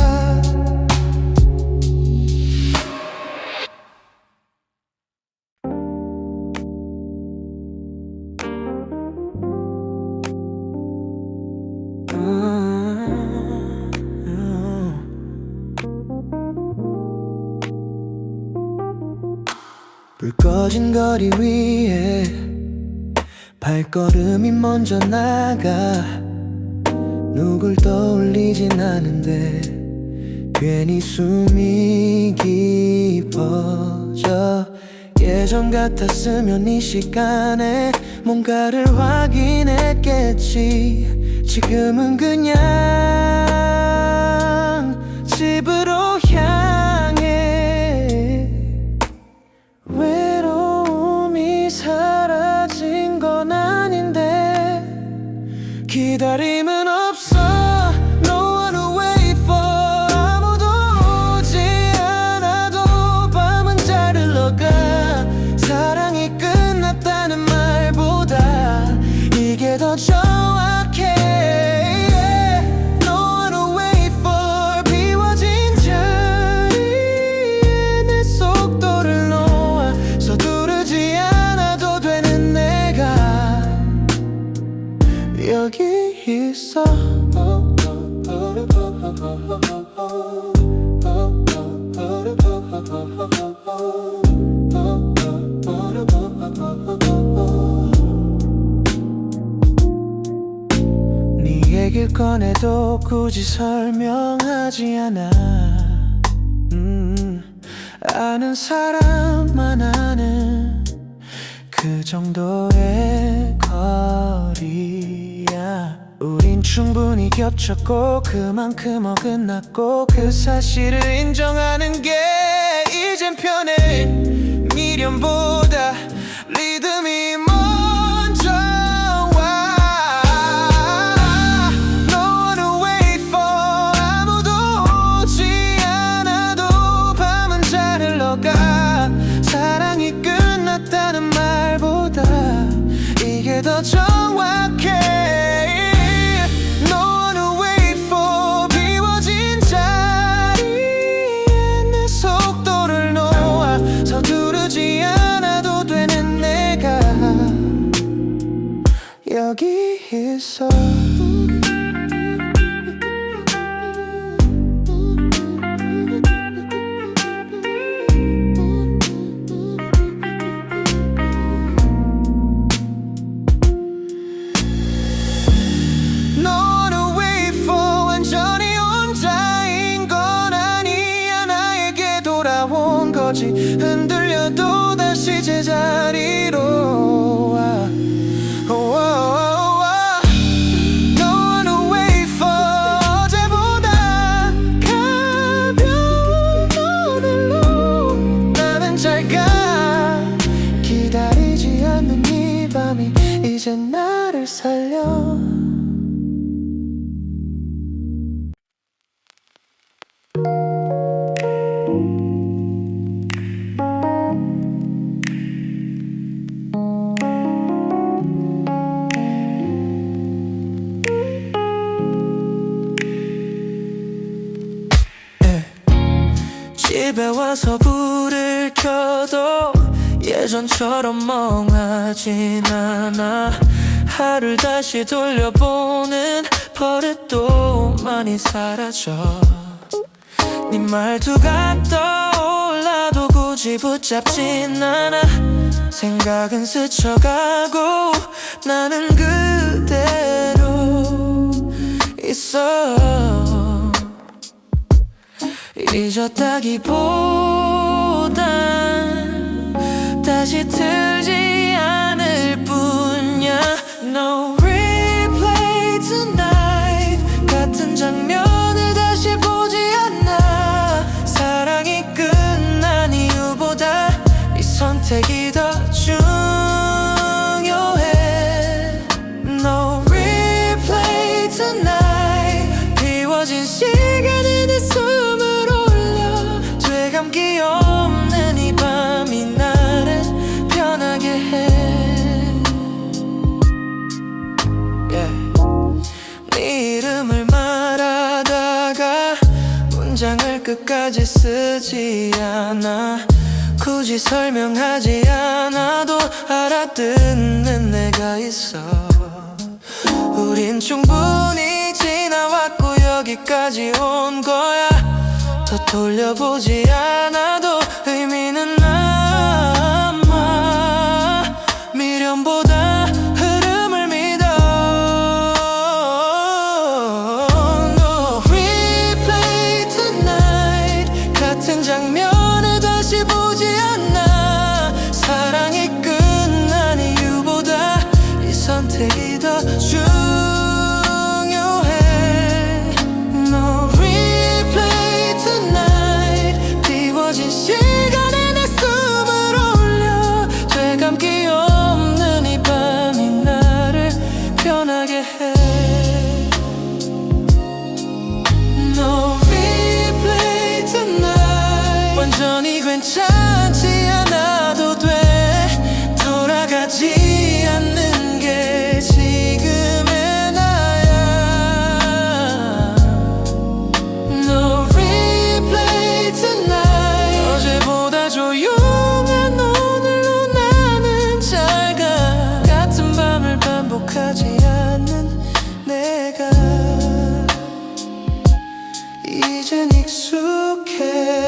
불 꺼진 거리 위에 발걸음이 먼저 나가. 누굴 떠올리진 않은데 괜히 숨이 깊어져. 예전 같았으면 이 시간에 뭔가를 확인했겠지. 지금은 그냥 집으로 향해. 외로움이 사라진 건 아닌데 기다림은 없어. No one to wait for. 아무도 오지 않아도 밤은 잘 흘러가. 사랑이 끝났다는 말보다 이게 더 정확해. No one to wait for. 비워진 자리에 내 속도를 놓아. 서두르지 않아도 되는 내가 여기 있어. 네 얘길 꺼내도 굳이 설명하지 않아. 아는 사람만 아는 그 정도의 거리야. 우린 충분히 겹쳤고 그만큼 어긋났고 그 사실을 인정하는 게 이젠 편해. 미련보다 리듬이 먼저 와. No one to wait for. 아무도 오지 않아도 밤은 잘 흘러가. 사랑이 끝났다는 말보다 이게 더 정확해. 서두르지 않아도 되는 있어. 너는 wait for 완전히 혼자인 건 아니야. 나에게 돌아온 거지. 흔들려도 다시 제자리로 와. 너는 wait for 어제보다 가벼운 오늘로 나는 잘가. 기다리지 않는 이 밤이 이제 나를 살려. 집에 와서 불을 켜도 예전처럼 멍하진 않아. 하루를 다시 돌려보는 버릇도 많이 사라져. 네 말투가 떠올라도 굳이 붙잡진 않아. 생각은 스쳐가고 나는 그대로 있어. 잊었다기보단 다시 틀지 않을 뿐이야. No replay tonight. 같은 장면을 다시 보지 않아. 사랑이 끝난 이유보다 이 선택이 더 중요해. No replay tonight. 비워진 시간에 내 숨을 감기 없는 이 밤이 나를 편하게 해. 네 이름을 말하다가 문장을 끝까지 쓰지 않아. 굳이 설명하지 않아도 알아듣는 내가 있어. 우린 충분히 지나왔고 여기까지 온 거야. 더 돌려보지 않아도 의미는 남아. 미련보다 흐름을 믿어. No replay tonight. 같은 장면을 다시 보지 않아. 사랑이 끝난 이유보다 이 선택이 더 중요해. No 비워진 시간에 내 숨을 올려. 되감기 없는 이 밤이 나를 편하게 해. No replay tonight. 완전히 괜찮지 않아도 돼. 돌아가지 않는 게 지금의 나야. No replay tonight. 어제보다 조용한 오늘로 나는 잘가. 같은 밤을 반복하지 않는 내가 이젠 익숙해.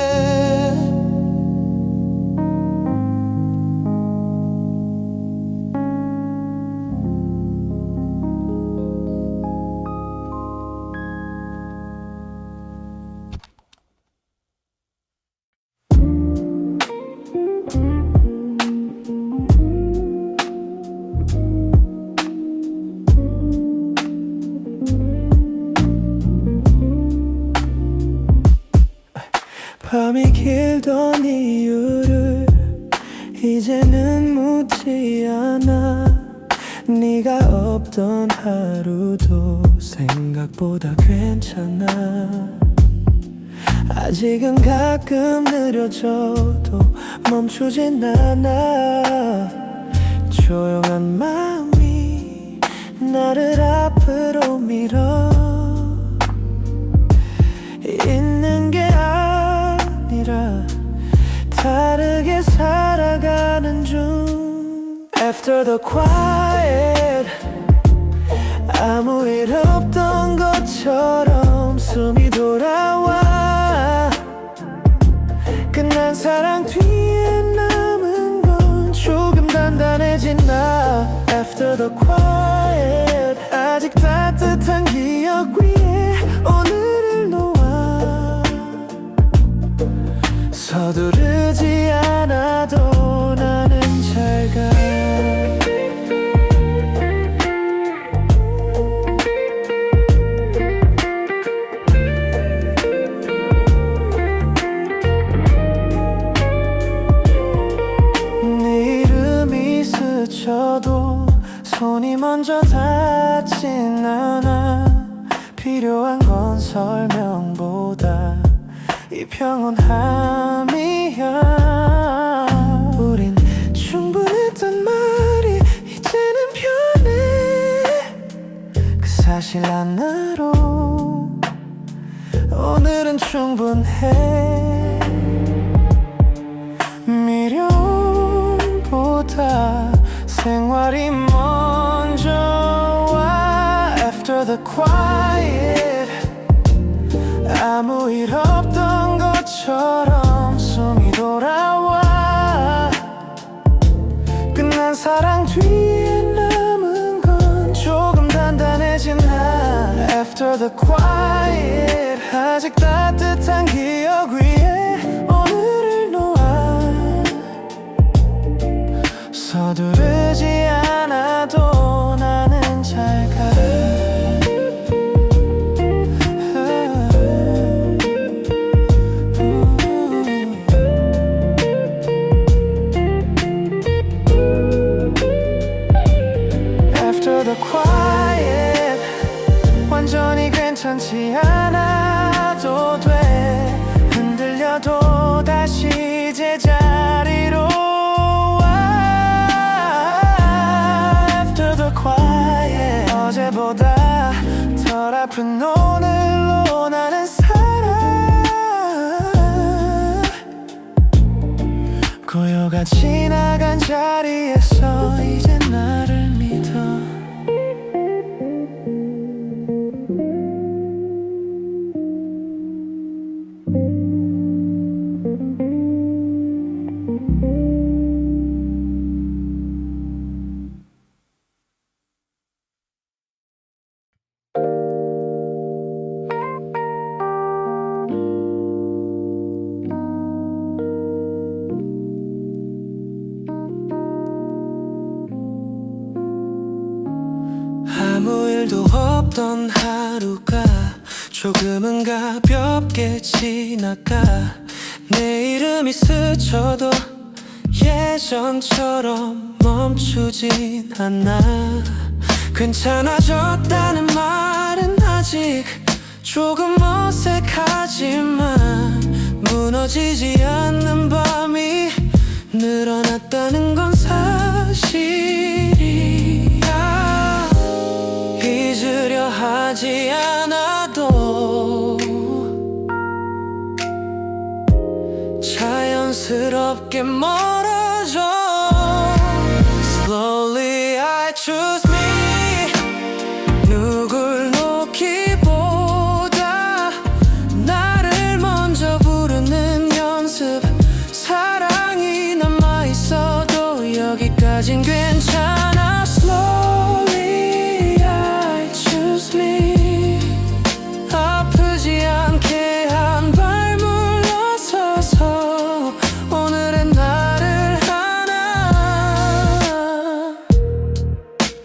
밤이 길던 이유를 이제는 묻지 않아. 네가 없던 하루도 생각보다 괜찮아. 아직은 가끔 느려져도 멈추진 않아. 조용한 마음이 나를 앞으로 밀어. 있는 게 아니라 다르게 살아가는 중. After the quiet 아무 일 없던 것처럼 숨이 돌아와. 끝난 사랑 뒤에 남은 건 조금 단단해진 나. After the quiet 아직 따뜻한 기억 위에 오늘을 놓아. 서두르지 않아도 나는 잘 가. 네 이름이 스쳐도 손이 먼저 닿진 않아. 필요한 건 설명보다 이 평온함이야. 우린 충분했단 말이 이제는 편해. 그 사실 하나로 오늘은 충분해. 미련보다 생활이 먼저 와. After the quiet 아무 일 없던 것처럼 숨이 돌아와. 끝난 사랑 뒤에 남은 건 조금 단단해진 나. After the quiet 아직 따뜻한 기억 위에 오늘을 놓아. 서두르지 않아도 나는 잘 가. After the quiet 완전히 괜찮지 않아도 돼. 흔들려도 다시 제자리로 와. After the quiet 어제보다 덜 아픈 오늘로 나는 살아. 고요가 지나간 자리에서 이제 나를 믿어. 아무 일도 없던 하루가 조금은 가볍게 지나가. 내 이름이 스쳐도 예전처럼 멈추진 않아. 괜찮아졌다는 말은 아직 조금 어색하지만 무너지지 않는 밤이 늘어났다는 건 사실이야. 잊으려 하지 않아도 자연스럽게 멀어져. Slowly I choose me. 누굴 놓기보다 나를 먼저 부르는 연습. 사랑이 남아있어도 여기까진 괜찮아. Slowly I choose me. 아프지 않게 한 발 물러서서 오늘의 나를 하나.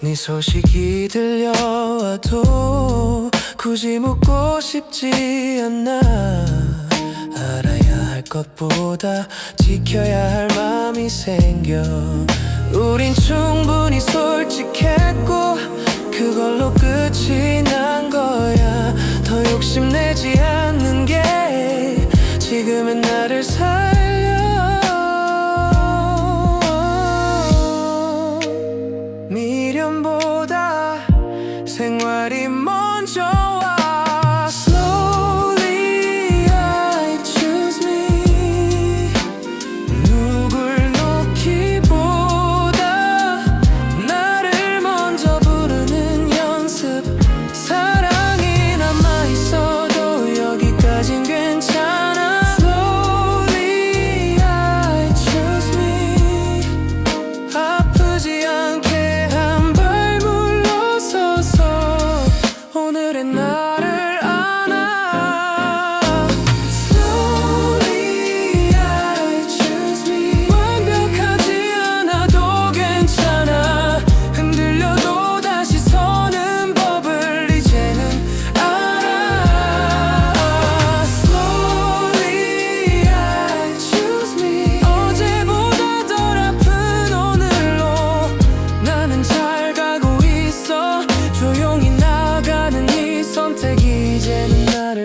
네 소식이 들려와도 굳이 묻고 싶지 않아. 알아야 할 것보다 지켜야 할 맘이 생겨. 우린 충분히 솔직했고 그걸로 끝이 난 거야. 더 욕심내지 않는 게 지금의 나를 살려. 미련보다 생활이 먼저 와. Slowly I choose me. 누굴 놓기보다 나를 먼저 부르는 연습.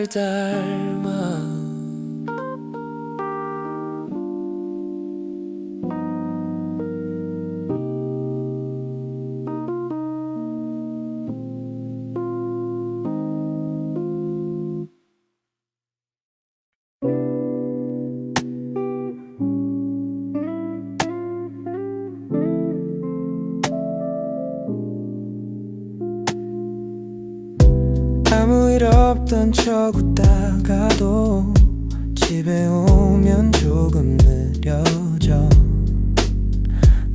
닮아 아무 일 없던 척 웃다가도 집에 오면 조금 느려져.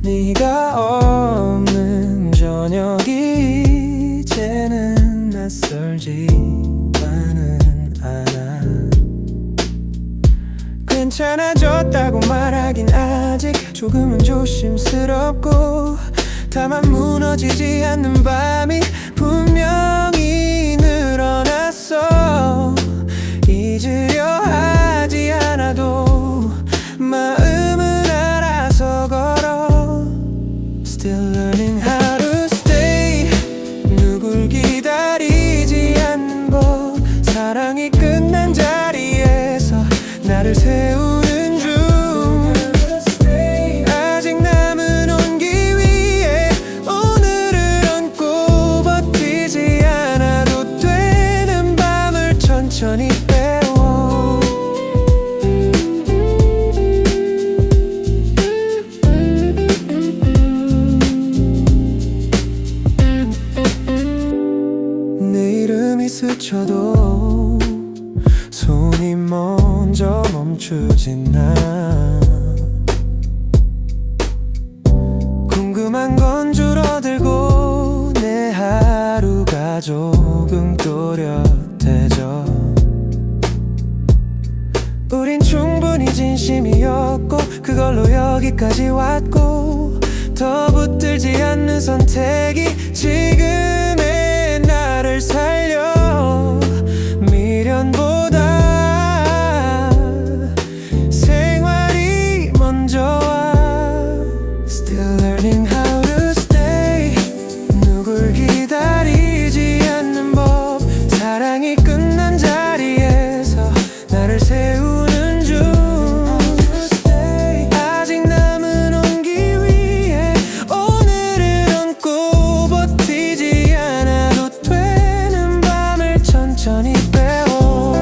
네가 없는 저녁이 이제는 낯설지만은 않아. 괜찮아졌다고 말하긴 아직 조금은 조심스럽고, 다만 무너지지 않는 밤이 분명히 늘어났어. 잊으려 하지 않아도 마음은 알아서 걸어. Still learning how to stay. 누굴 기다리지 않는 법. 사랑이 끝난 자리에서 나를 세우는 중. 아직 남은 온기 위에 오늘을 얹고 버티지 않아도 되는 밤을 천천히 빼워. 내 이름이 스쳐도 손이 먼저 멈추진 않아. 궁금한 건 줄어들고 내 하루가 조금 또렷해져. 우린 충분히 진심이었고 그걸로 여기까지 왔고, 더 붙들지 않는 선택이 지금의 나를 살려. 미련보다 생활이 먼저 와. Still learning how to stay. 누굴 기다리지 않는 법. 사랑이 끝난 자리에서 나를 세우는 중. 아직 남은 온기 위에 오늘을 얹고 버티지 않아도 되는 밤을 천천히 빼워.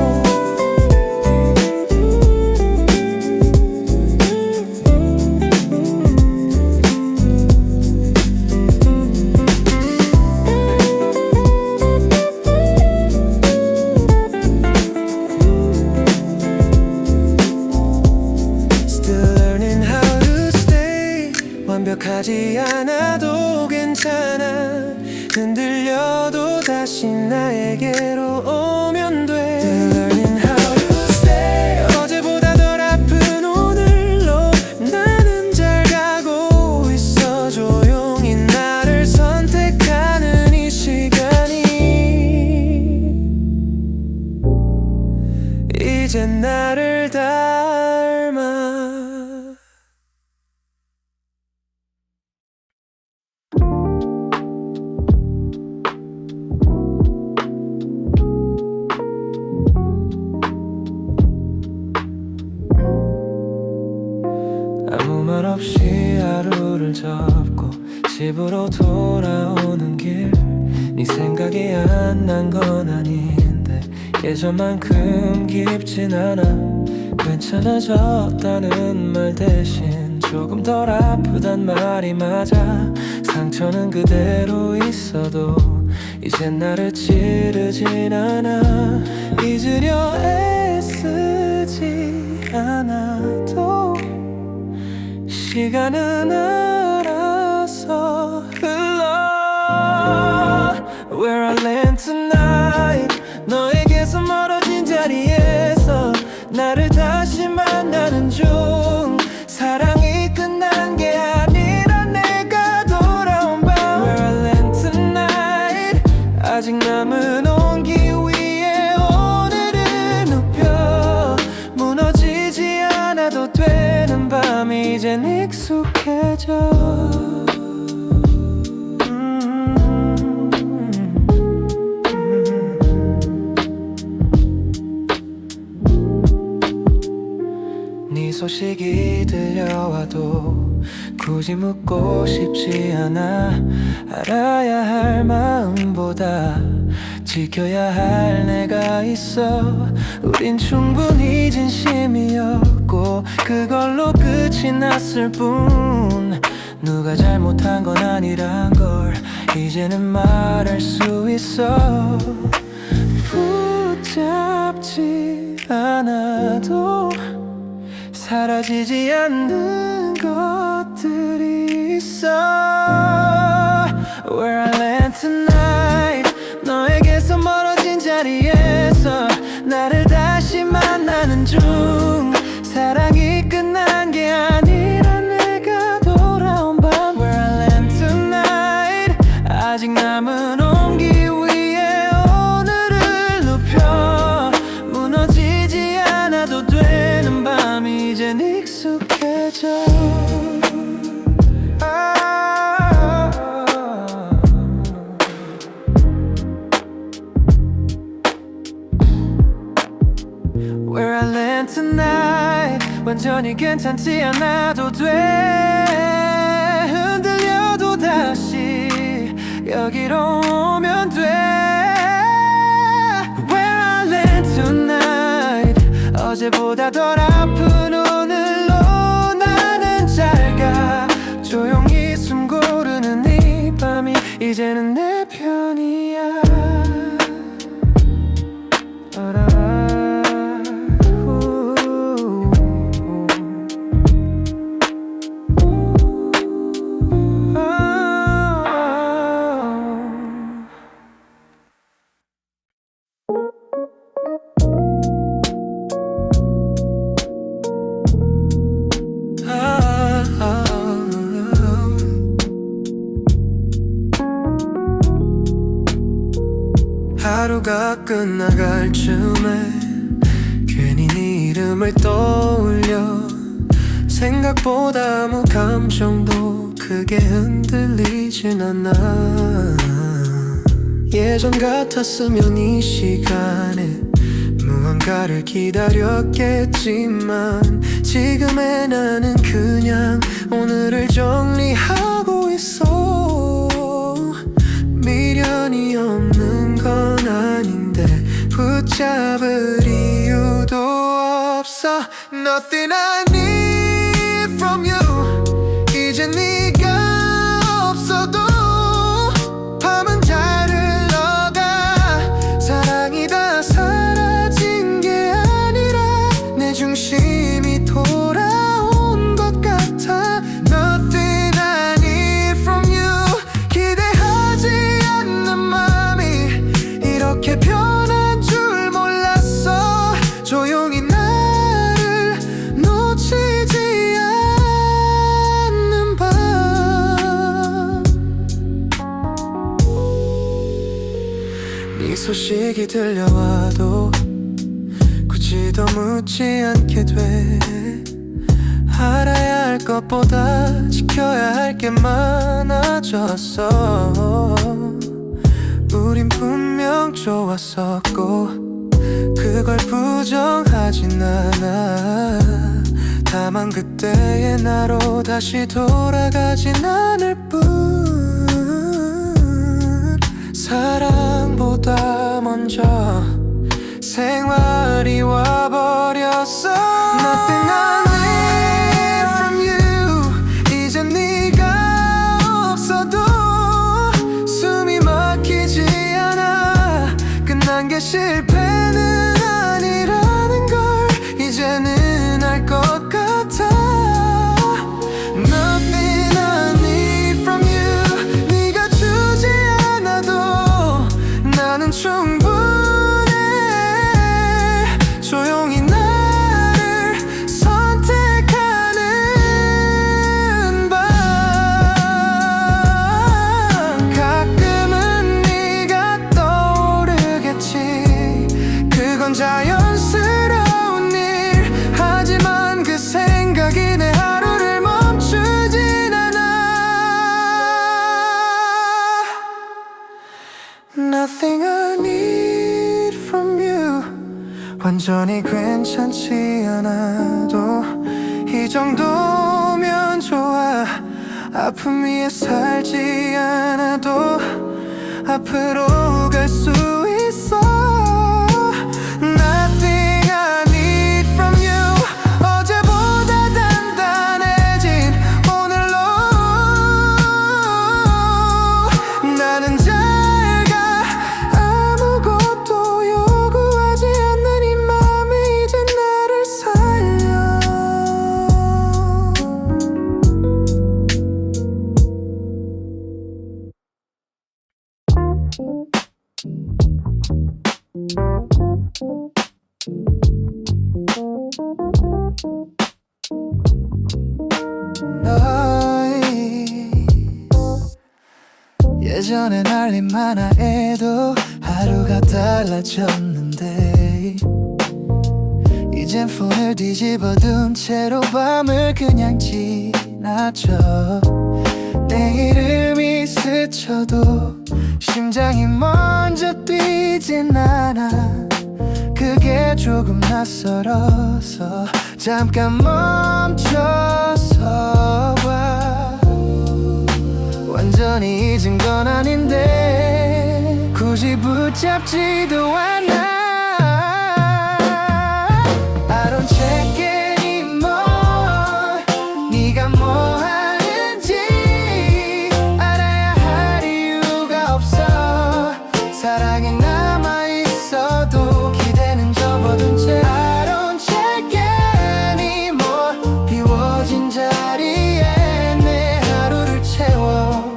Still learning how to stay. 완벽하지 않아도 괜찮아. 흔들려도 다시 나에게로 오면 돼. Still learning how to stay. 어제보다 덜 아픈 오늘로 나는 잘 가고 있어. 조용히 나를 선택하는 이 시간이 이제 나를 닮아. 아무 말 없이 하루를 접고 집으로 돌아오는 길, 네 생각이 안 난 건 아닌데 예전만큼 깊진 않아. 괜찮아졌다는 말 대신 조금 덜 아프단 말이 맞아. 상처는 그대로 있어도 이젠 나를 찌르진 않아. 잊으려 애쓰지 않아도 시간은 알아서 흘러. Where I land tonight. 너에게서 멀어진 자리에서 나를 다시 만나는 중. 사랑이 끝난 게 아니라 내가 돌아온 밤. Where I land tonight. 아직 남은 온기 위에 오늘을 눕혀. 무너지지 않아도 되는 밤이 이젠 익숙해져. 소식이 들려와도 굳이 묻고 싶지 않아. 알아야 할 마음보다 지켜야 할 내가 있어. 우린 충분히 진심이었고 그걸로 끝이 났을 뿐. 누가 잘못한 건 아니란 걸 이제는 말할 수 있어. 붙잡지 않아도 사라지지 않는 것들이 있어. Where I land tonight, 너에게서 멀어진 자리에서 나를 다시 만나는 중. 사랑이 끝난 게 아니라 내가 돌아온 밤. Where I land tonight, 아직 남은 온기 위에 오늘을 눕혀. 무너지지 않아도 되는 밤이 이젠 익숙해져. Where I land tonight, 완전히 괜찮지 않아도 돼. 흔들려도 다시 여기로 오면 돼. Where I land tonight, 어제보다 덜 아픈 오늘로 나는 잘 가. 조용히 숨 고르는 이 밤이 이제는 내 편이야. 하루가 끝나갈 쯤에 괜히 네 이름을 떠올려. 생각보다 아무 감정도 크게 흔들리진 않아. 예전 같았으면 이 시간에 무언가를 기다렸겠지만 지금의 나는 그냥 오늘을 정리하고 있어. 미련이 없는 건 아닌데 붙잡을 이유도 없어. Nothing I need from you. 이제 네가 없어도 밤은 잘 흘러가. 사랑이 다 사라진 게 아니라 내 중심이 돌아온 것 같아. Nothing I need from you. 기대하지 않는 맘이 이렇게 변한 줄 몰랐어. 조용히 나를 놓치지 않는 밤. 네 소식이 들려와도 굳이 더 묻지 않게 돼. 알아야 할 것보다 지켜야 할 게 많아졌어. 우린 분명 좋았었고 그걸 부정하진 않아. 다만 그때의 나로 다시 돌아가진 않을 뿐. 사랑보다 먼저 생활이 와버렸어. Nothing I need from you. 이제 네가 없어도 숨이 막히지 않아. 끝난 게 실패는 아니라는 걸 이제는 알 것 같아. Nothing I need from you. 네가 주지 않아도 나는 충분해. 조용히 나를 선택하는 밤. 가끔은 네가 떠오르겠지. 그건 자연스러운 일. 하지만 그 생각이 내 하루를 멈추진 않아. Nothing I need from you. 완전히 괜찮지 않아도 이 정도면 좋아. 아픔 위에 살지 않아도 앞으로 갈 수 있어. Nothing I need from you. 어제보다 단단해진 오늘로 나는 잘가. 아무것도 요구하지 않는 이 맘이 이제 나를 살려. 예전엔 할 일 많아 해도 하루가 달라졌는데 이젠 폰을 뒤집어 둔 채로 밤을 그냥 지나쳐. 내 이름이 스쳐도 심장이 먼저 뛰진 않아. 그게 조금 낯설어서 잠깐 멈춰서 봐. 완전히 잊은 건 아닌데 굳이 붙잡지도 않아. I don't check anymore. 네가 뭐 하는지 알아야 할 이유가 없어. 사랑이 남아있어도 기대는 접어둔 채 I don't check anymore. 비워진 자리에 내 하루를 채워.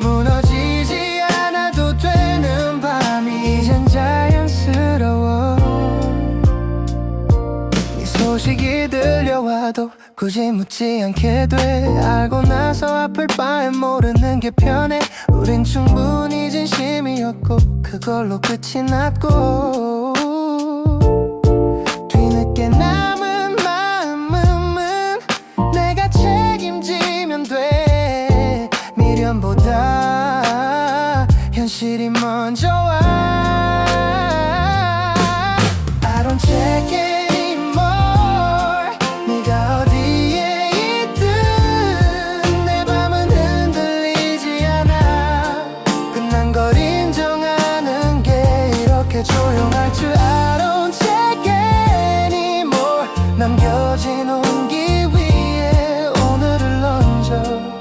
무너지지 않아도 되는 밤이 이젠 자연스러워. 네 소식이 들려와도 굳이 묻지 않게 돼. 알고 나서 아플 바엔 모르는 게 편해. 우린 충분히 진심이었고 그걸로 끝이 났고 뒤늦게 남은 마음은 내가 책임지면 돼. 미련보다 현실이 먼저 와. I don't check anymore. 네가 어디에 있든 내 밤은 흔들리지 않아. 끝난 걸 인정하는 게 이렇게 조용할 줄. I don't check anymore. 남겨진 온기 위에 오늘을 얹어.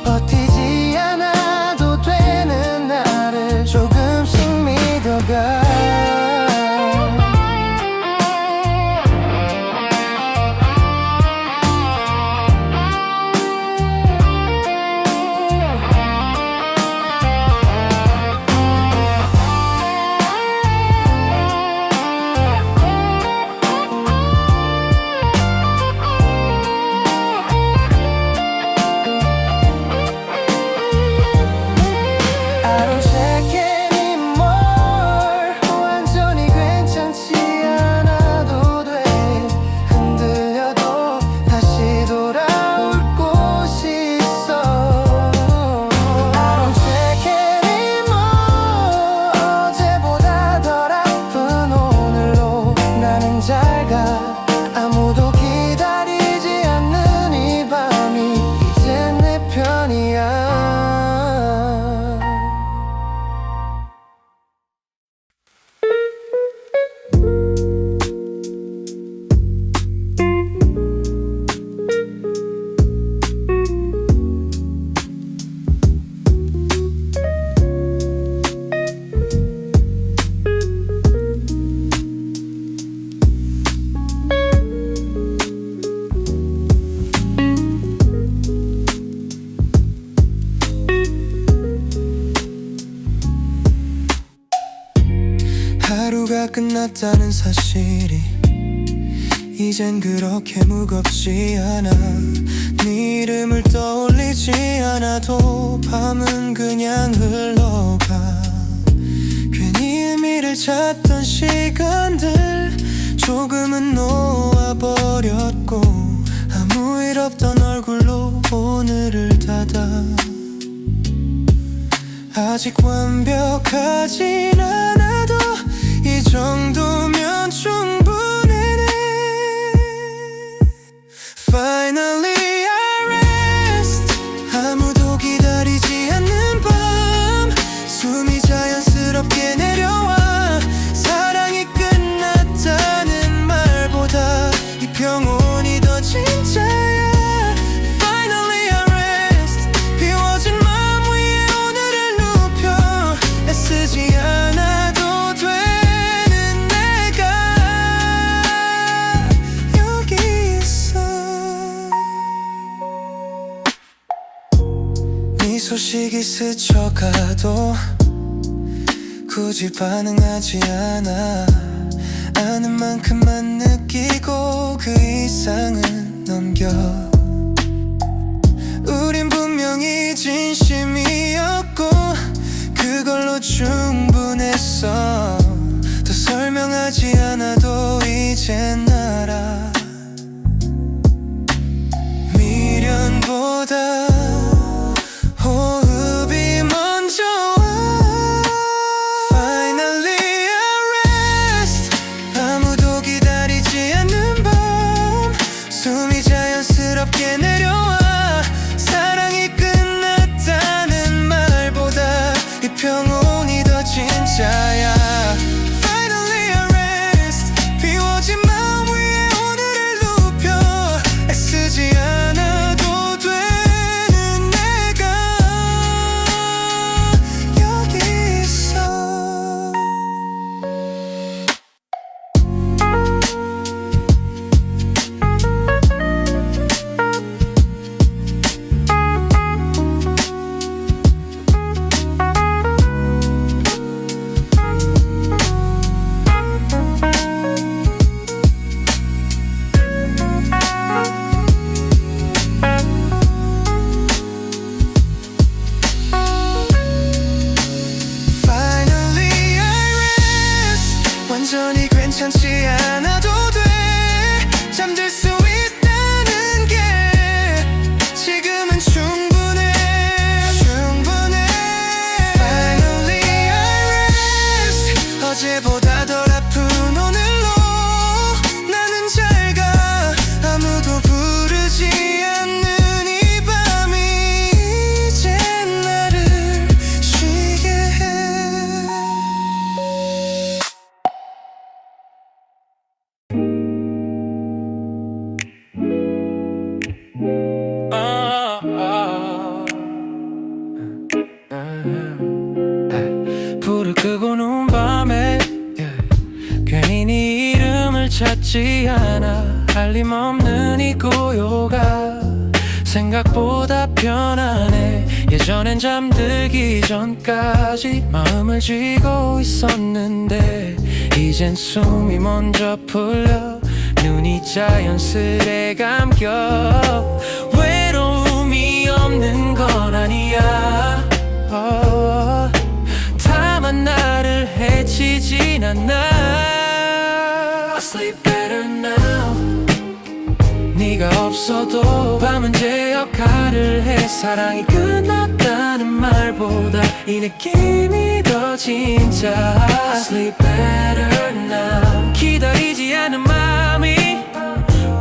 버티지 않아도 되는 나를 조금씩 믿어가. I don't check anymore. 완전히 괜찮지 않아도 돼. 흔들려도 다시 돌아올 곳이 있어. I don't check anymore. 어제보다 덜 아픈 오늘로 나는 잘가. 아무도 기다리지 않는 이 밤이 이제 내 편이야. 하루가 끝났다는 사실이 이젠 그렇게 무겁지 않아. 네 이름을 떠올리지 않아도 밤은 그냥 흘러가. 괜히 의미를 찾던 시간들 조금은 놓아버렸고 아무 일 없던 얼굴로 오늘을 닫아. 아직 완벽하진 않아도 이 정도면 충분해. Final 의식이 스쳐가도 굳이 반응하지 않아. 아는 만큼만 느끼고 그 이상은 넘겨. 우린 분명히 진심이었고 그걸로 충분했어. 더 설명하지 않아도 이젠 알아. 미련보다 호흡이 먼저 와. Finally I rest. 아무도 기다리지 않는 밤 숨이 자연스럽게 내려와. 사랑이 끝났다는 말보다 이 평온이 더 진짜야. Finally I rest. 비워진 마음 위에 오늘을 눕혀. 애쓰지 않아도 되는 내가 여기 있어. Finally I rest. 완전히 괜찮지 않아도 돼. 잠들 수 있다는 게 지금은 충분해. Finally I rest. 어제보다 덜 아픈 오늘로 나는 잘 가. 아무도 부르지 않는 이 밤이 이제 나를 쉬게 해. 불을 끄고 누운 밤에 괜히 네 이름을 찾지 않아. 할림없는 이 고요가 생각보다 편하네. 예전엔 잠들기 전까지 마음을 쥐고 있었는데 이젠 숨이 먼저 풀려 눈이 자연스레 감겨. 외로움이 없는 건 아니야. 다만 나를 해치진 않아. I sleep better now. 네가 없어도 밤은 제 역할을 해. 사랑이 끝났다는 말보다 이 느낌이 더 진짜. I sleep better now. 기다리지 않는 마음이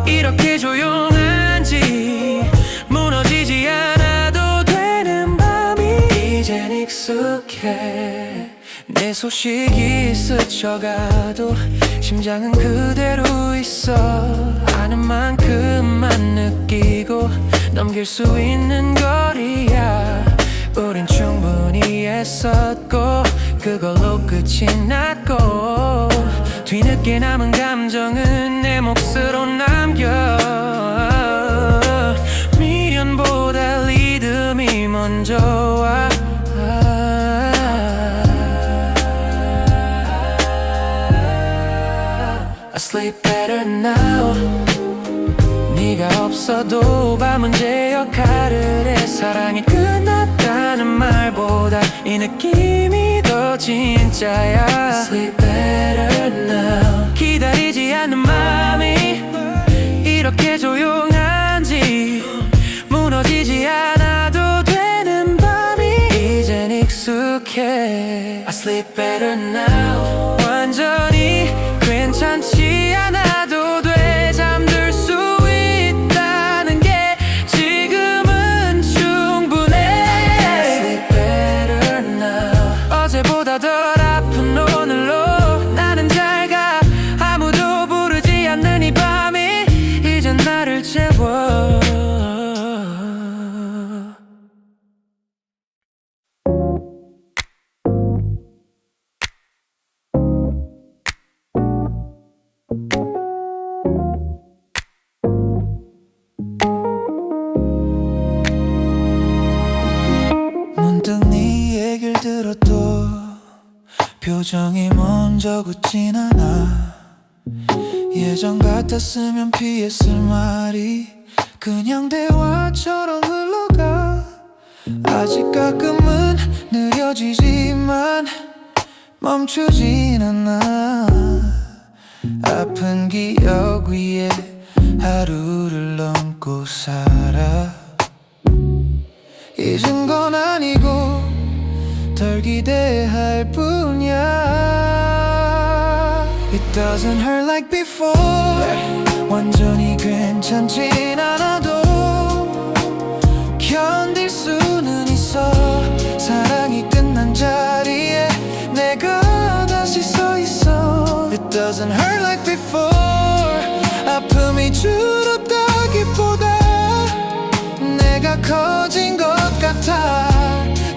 이렇게 조용한지 무너지지 않아도 되는 밤이 이젠 익숙해. 내 소식이 스쳐가도 심장은 그대로 있어. 아는 만큼만 느끼고 넘길 수 있는 거리야. 우린 충분히 애썼고 그걸로 끝이 났고 뒤늦게 남은 감정은 내 몫으로 남겨. 미련보다 리듬이 먼저 와. I sleep better now. 네가 없어도 밤은 제 역할을 해. 사랑이 끝났다는 말보다 이 느낌이 더 진짜야. I sleep better now. 기다리지 않는 마음이 이렇게 조용한지 무너지지 않아도 되는 밤이 이젠 익숙해. I sleep better now. 완전히 괜찮지 않아도 돼. 잠들 수 있다는 게 지금은 충분해. I sleep better now. 어제보다 덜 아픈 오늘로 표정이 먼저 굳진 않아. 예전 같았으면 피했을 말이 그냥 대화처럼 흘러가. 아직 가끔은 느려지지만 멈추진 않아. 아픈 기억 위에 하루를 넘고 살아. 잊은 건 아니고 덜 기대할 뿐이야. It doesn't hurt like before. 완전히 괜찮진 않아도 견딜 수는 있어. 사랑이 끝난 자리에 내가 다시 서 있어. It doesn't hurt like before. 아픔이 줄었다기보다 내가 커진 것 같아.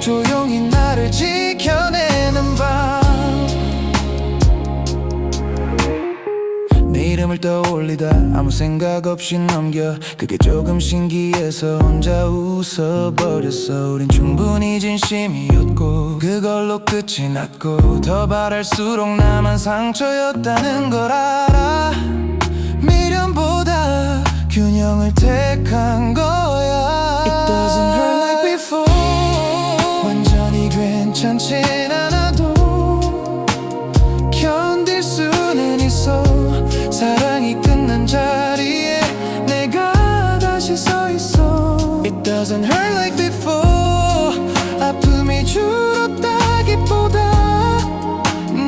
조용히 나를 지켜내는 밤. 내 이름을 떠올리다 아무 생각 없이 넘겨. 그게 조금 신기해서 혼자 웃어버렸어. 우린 충분히 진심이었고 그걸로 끝이 났고, 더 바랄수록 나만 상처였다는 걸 알아. 미련보다 균형을 택한 거야. It doesn't hurt like before. 완전히 괜찮진 않아도 견딜 수는 있어. 사랑이 끝난 자리에 내가 다시 서 있어. It doesn't hurt like before. 아픔이 줄었다기보다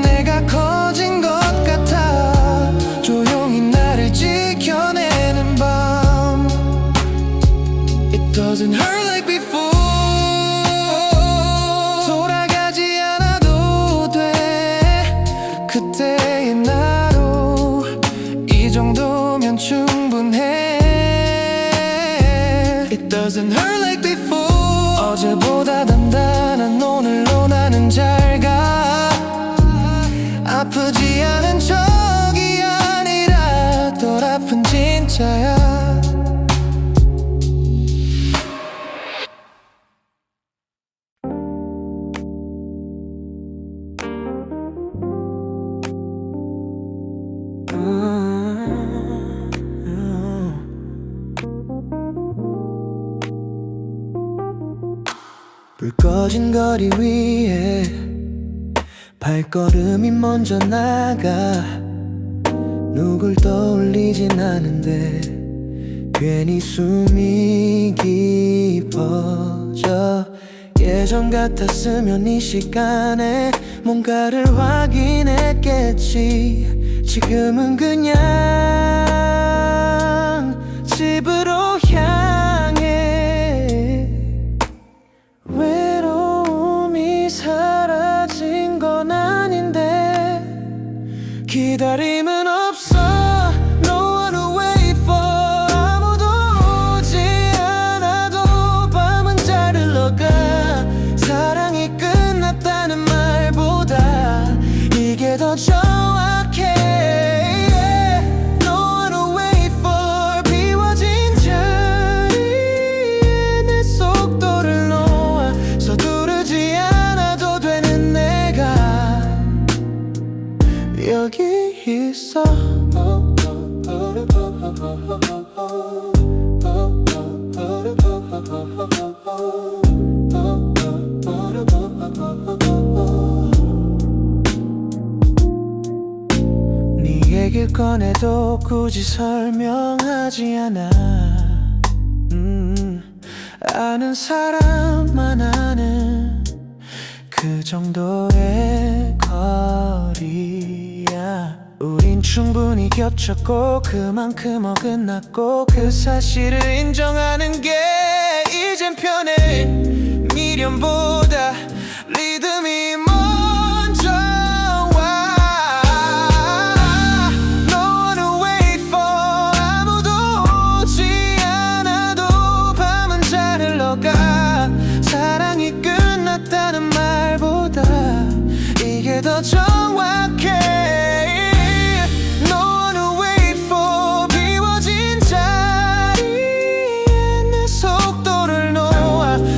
내가 커진 것 같아. 조용히 나를 지켜내는 밤. It doesn't hurt like before. 돌아가지 않아도 돼. 그때의 나로 이 정도면 충분해. It doesn't hurt like before. 어제보다 단단한 오늘로 나는 잘 가. 아프지 않은 척이 아니라 덜 아픈 진짜야. 불 꺼진 거리 위에 발걸음이 먼저 나가. 누굴 떠올리진 않은데 괜히 숨이 깊어져. 예전 같았으면 이 시간에 뭔가를 확인했겠지. 지금은 그냥 집으로 향해. 외로움이 사라진 건 아닌데 기다림은 없어. No one to wait for. 아무도 오지 않아도 밤은 잘 흘러가. 사랑이 끝났다는 말보다 이게 더 정확해. No one to wait for. 비워진 자리에 내 속도를 놓아. 서두르지 않아도 되는 내가 여기 있어. 네 얘길 꺼내도 굳이 설명하지 않아. 아는 사람만 아는 그 정도의 거리야. 우린 충분히 겹쳤고 그만큼 어긋났고, 그 사실을 인정하는 게 이젠 편해. 미련보다 리듬이 먼저 와. No one to wait for. 아무도 오지 않아도 밤은 잘 흘러가. 사랑이 끝났다는 말보다 이게 더 정확해.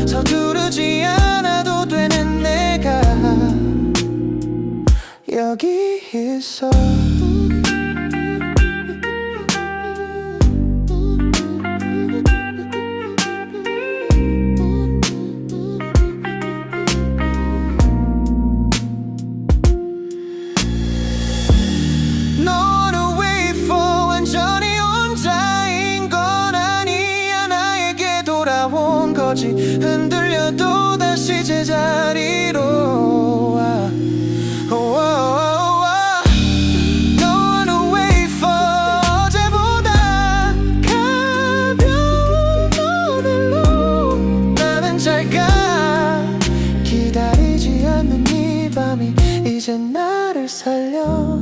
서두르지 않아 있어. 너는 wait for 완전히 혼자인 건 아니야. 나에게 돌아온 거지. 흔들려도 다시 제자리로 와. 너는 wait for 어제보다 가벼운 오늘로 나는 잘 가. 기다리지 않는 이 밤이 이제 나를 살려.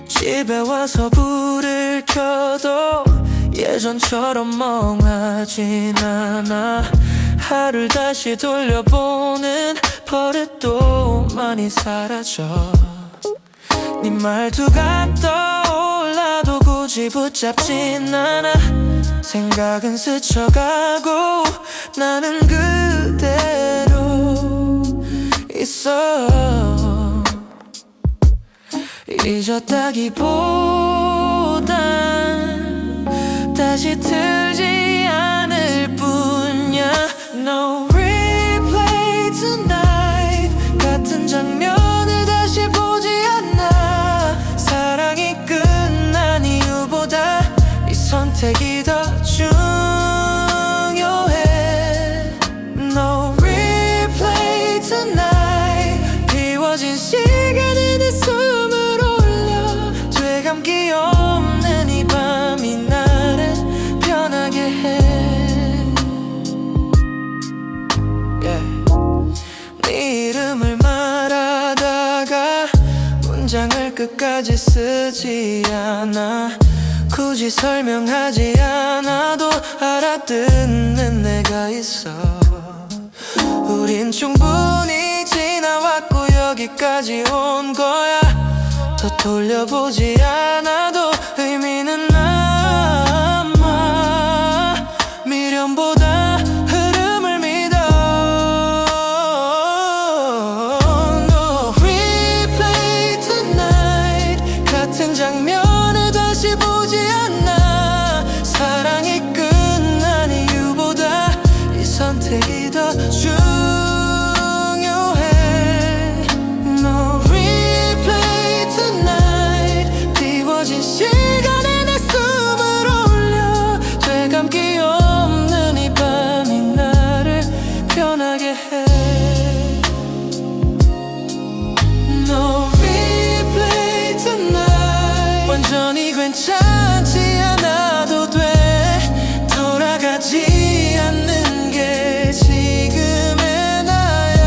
집에 와서 불을 켜도 예전처럼 멍하진 않아. 하루를 다시 돌려보는 버릇도 많이 사라져. 네 말투가 떠올라도 굳이 붙잡진 않아. 생각은 스쳐가고 나는 그대로 있어. 잊었다기보단 다시 틀지 않을 뿐이야. No replay tonight. 같은 장면을 다시 보지 않아. 사랑이 끝난 이유보다 이 선택이 더 중요해. No replay tonight. 비워진 시간에 내 숨을 감기 없는 이 밤이 나를 편하게 해. 네 이름을 말하다가 문장을 끝까지 쓰지 않아. 굳이 설명하지 않아도 알아듣는 내가 있어. 우린 충분히 지나왔고 여기까지 온 거야. 더 돌려보지 않아도 의미는 남아. 미련보다 흐름을 믿어. No replay tonight. 같은 장면을 다시 보지 않아. 사랑이 끝난 이유보다 이 선택이 더 중요해. No 시간에 내 숨을 올려. 되감기 없는 이 밤이 나를 편하게 해. No replay tonight. 완전히 괜찮지 않아도 돼. 돌아가지 않는 게 지금의 나야.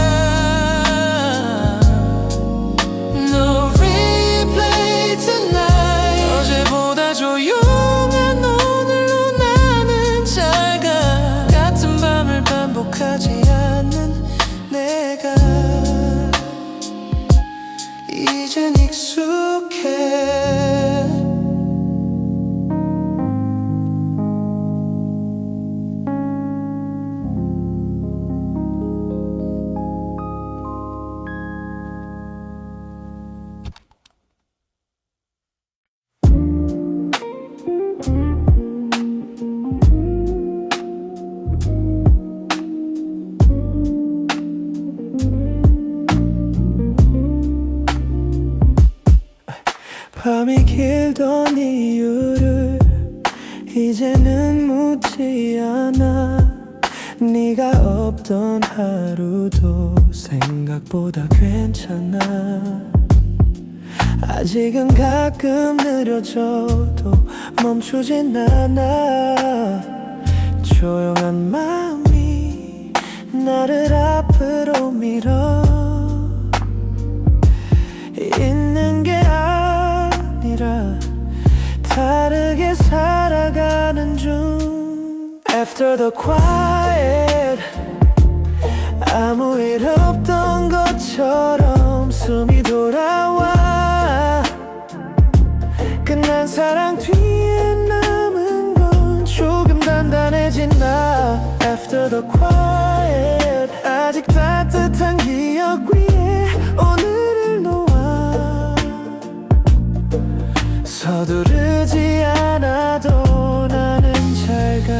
No replay tonight. 어제보다 조용한 오늘로 나는 잘 가. 같은 밤을 반복하지 않는 내가 이젠 익숙해. 밤이 길던 이유를 이제는 묻지 않아. 네가 없던 하루도 생각보다 괜찮아. 아직은 가끔 느려져도 멈추진 않아. 조용한 마음이 나를 앞으로 밀어. 있는 게 아니라 다르게 살아가는 중. After the quiet 아무 일 없던 것처럼 숨이 돌아와. 끝난 사랑 뒤에 남은 건 조금 단단해진 나. After the quiet 아직 따뜻한 기억 위에 오늘을 놓아. 서두르지 않아도 나는 잘 가.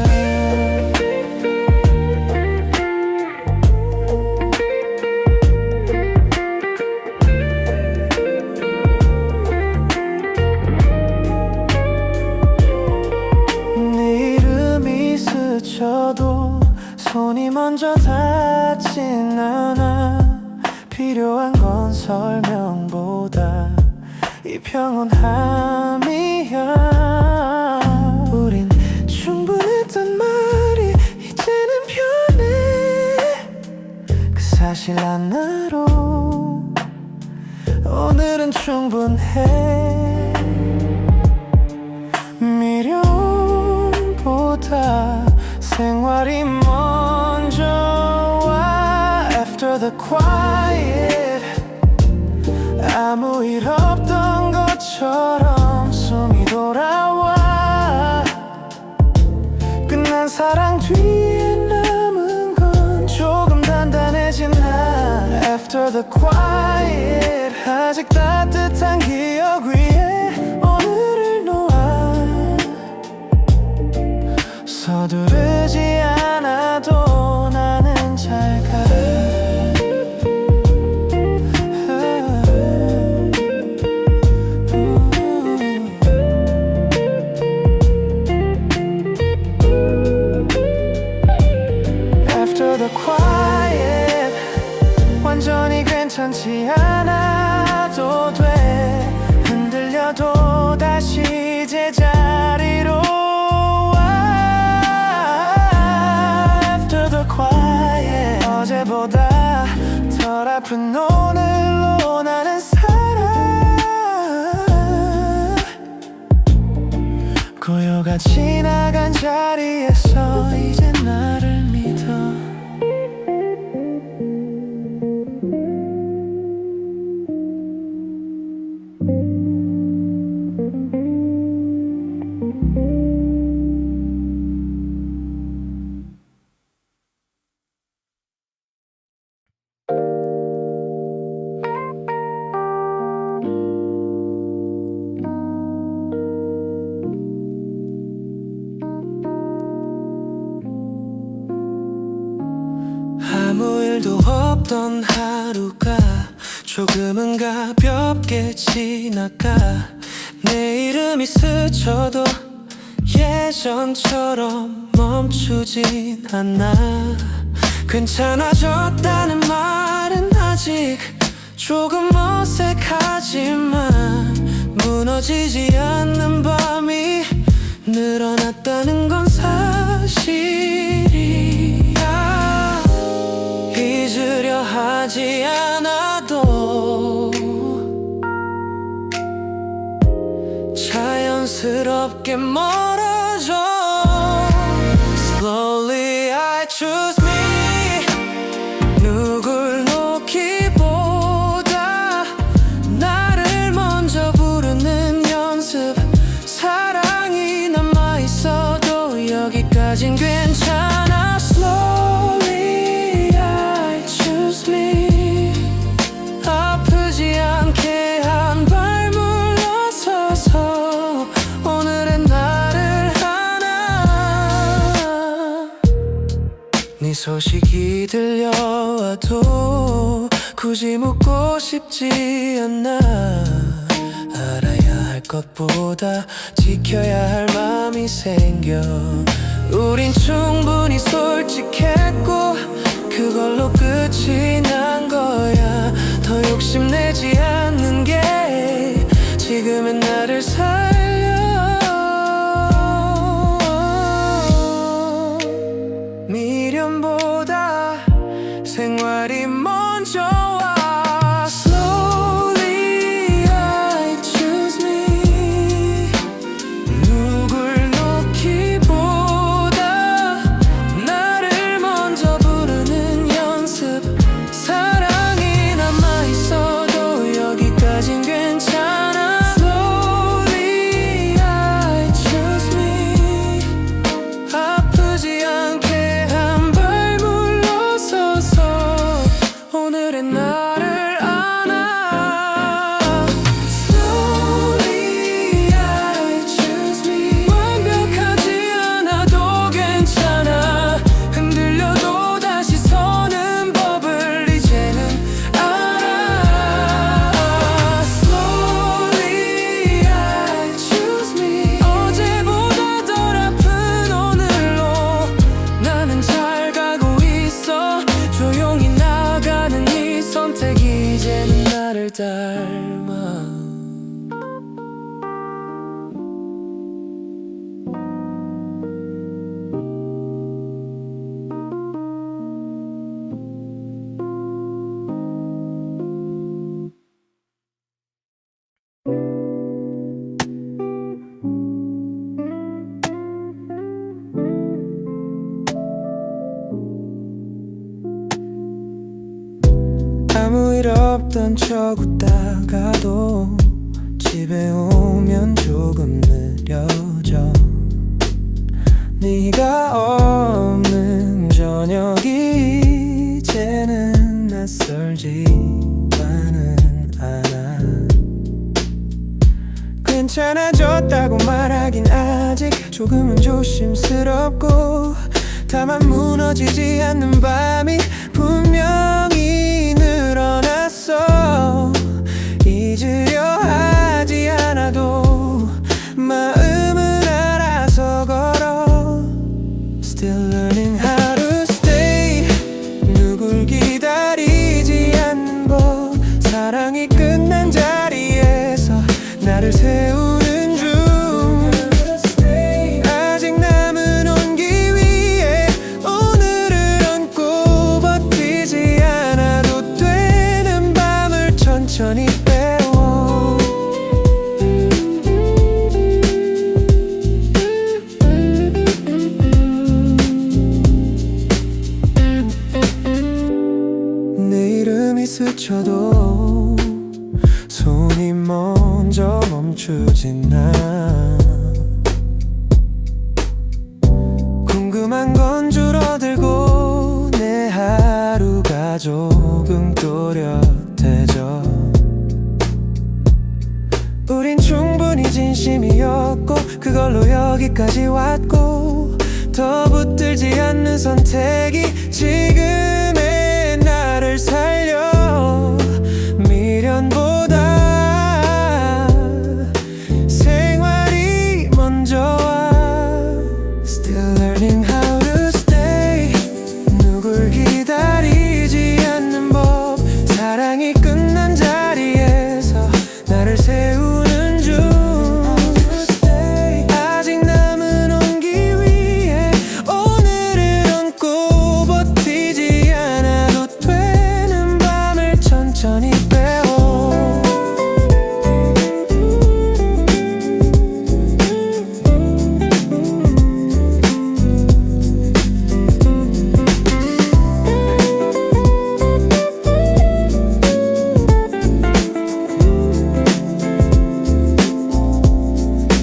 네 이름이 스쳐도 손이 먼저 닿진 않아. 필요한 건 설명보다 이 평온함이야. 우린 충분했단 말이 이제는 편해. 그 사실 하나로 오늘은 충분해. 미련보다 생활이 먼저 와. After the quiet 아무 일 없던 것처럼 숨이 돌아와. 끝난 사랑 뒤에 남은 건 조금 단단해진 나. After the quiet 아직 따뜻한 기억 위에 오늘을 놓아. 서두르지 않아도 나는 잘 가. After the quiet 완전히 괜찮지 않아도 돼. 흔들려도 다시 제자리로 와. After the quiet 어제보다 덜 아픈 오늘로 나는 살아. 고요가 지나간 자리에서 이제 나를 믿어. 아무 일도 없던 하루가 조금은 가볍게 지나가. 내 이름이 스쳐도 예전처럼 멈추진 않아. 괜찮아졌다는 말은 아직 조금 어색하지만 무너지지 않는 밤이 늘어났다는 건 사실이야. 잊으려 하지 않아도 자연스럽게 멀어져. Slowly I choose me. 누굴 놓기보다 나를 먼저 부르는 연습. 사랑이 남아있어도 여기까진 괜찮아. Slowly I choose me. 아프지 않게 한 발 물러서서 오늘의 나를 하나. 네 소식이 들려와도 굳이 묻고 싶지 않아. 알아야 할 것보다 지켜야 할 맘이 생겨. 우린 충분히 솔직했고 그걸로 끝이 난 거야. 더 욕심내지 않는 게 지금의 나를 살려. 미련보다 생활이 먼저 와. Slowly I choose me. 누굴 놓기보다 나를 먼저 부르는 연습. 닮아 아무 일 없던 척 웃다가도 집에 오면 조금 느려져 네가 없는 저녁이 이제는 낯설지만은 않아 괜찮아졌다고 말하긴 아직 조금은 조심스럽고 다만 무너지지 않는 밤이 분명히 늘어났어 잊으려 하지 않아도 마음은 알아서 걸어 Still learning how to stay 누굴 기다리지 않는 법 사랑이 끝난 자리에서 나를 세우는 중 아직 남은 온기 위에 오늘을 안고 버티지 않아도 되는 밤을 천천히 빼워 내 이름이 스쳐도 손이 먼저 멈추진 않아 궁금한 건 줄어들고 내 하루가 조금 또렷해져 우린 충분히 진심이었고 그걸로 여기까지 왔고 더 붙들지 않는 선택이 지금의 나를 살려 미련보다 생활이 먼저 와 Still learning how to stay 누굴 기다리지 않는 법 사랑이 끝난 자리에서 나를 세우는 중 아직 남은 온기 위에 오늘을 안고 버티지 않아도 되는 밤을 천천히 빼워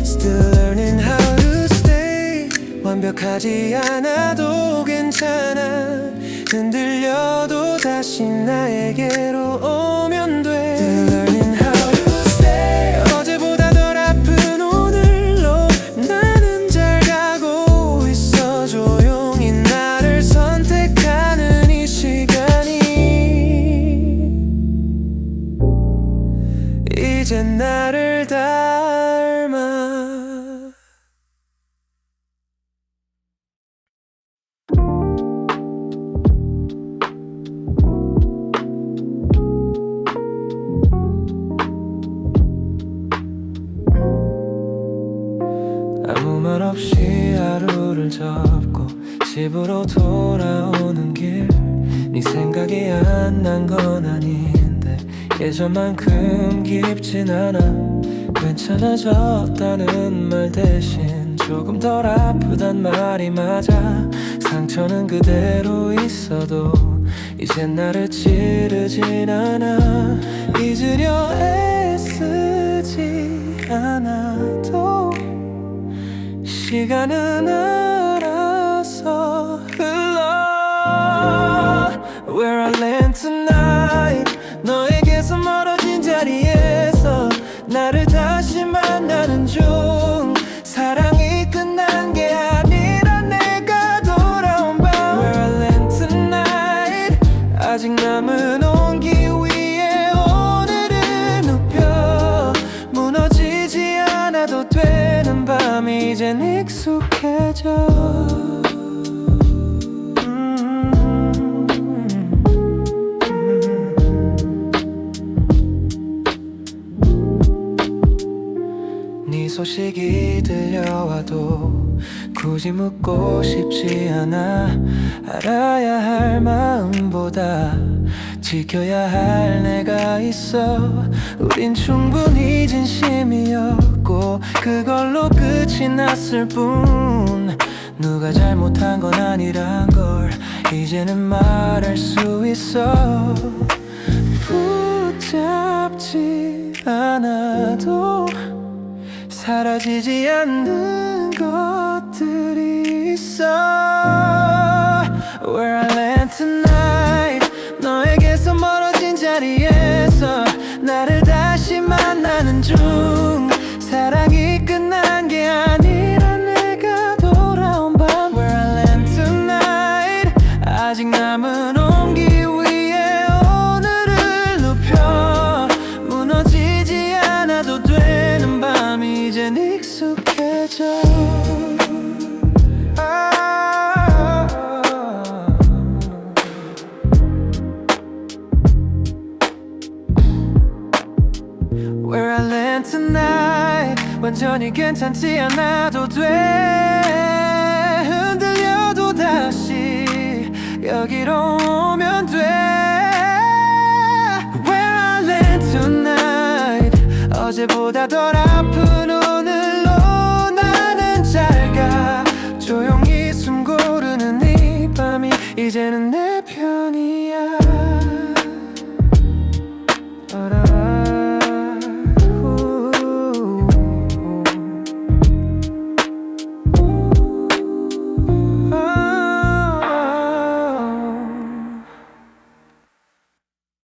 Still learning how to stay 완벽하지 않아도 괜찮아 흔들려도 다시 나에게로 오면 돼 Still learning how to stay 어제보다 덜 아픈 오늘로 나는 잘 가고 있어 조용히 나를 선택하는 이 시간이 이제 나를 닮아 아무 말 없이 하루를 접고 집으로 돌아오는 길 네 생각이 안 난 건 아닌데 예전만큼 깊진 않아 괜찮아졌다는 말 대신 조금 덜 아프단 말이 맞아 상처는 그대로 있어도 이젠 나를 찌르진 않아 잊으려 애쓰지 않아도 시간은 알아서 흘러 Where I land tonight 너에게서 멀어진 자리에서 나를 다시 만나는 중 사랑이 끝난 게 아니라 내가 돌아온 밤 Where I land tonight 아직 남은 온기 위에 오늘을 눕혀 무너지지 않아도 되는 밤이 이젠 익숙해져 소식이 들려와도 굳이 묻고 싶지 않아. 알아야 할 마음보다 지켜야 할 내가 있어. 우린 충분히 진심이었고 그걸로 끝이 났을 뿐. 누가 잘못한 건 아니란 걸 이제는 말할 수 있어. 붙잡지 않아도 사라지지 않는 것들이 있어. Where I land tonight, 너에게서 멀어진 자리에서 나를 다시 만나는 중. 사랑이 끝난 게 아니라 내가 돌아온 밤. Where I land tonight, 아직 남은 온기 위에 오늘을 눕혀. 무너지지 않아도 되는 밤이 이젠 익숙해져. Where I land tonight, 완전히 괜찮지 않아도 돼. 흔들려도 다시 여기로 오면 돼. Where I land tonight, 어제보다 덜 아프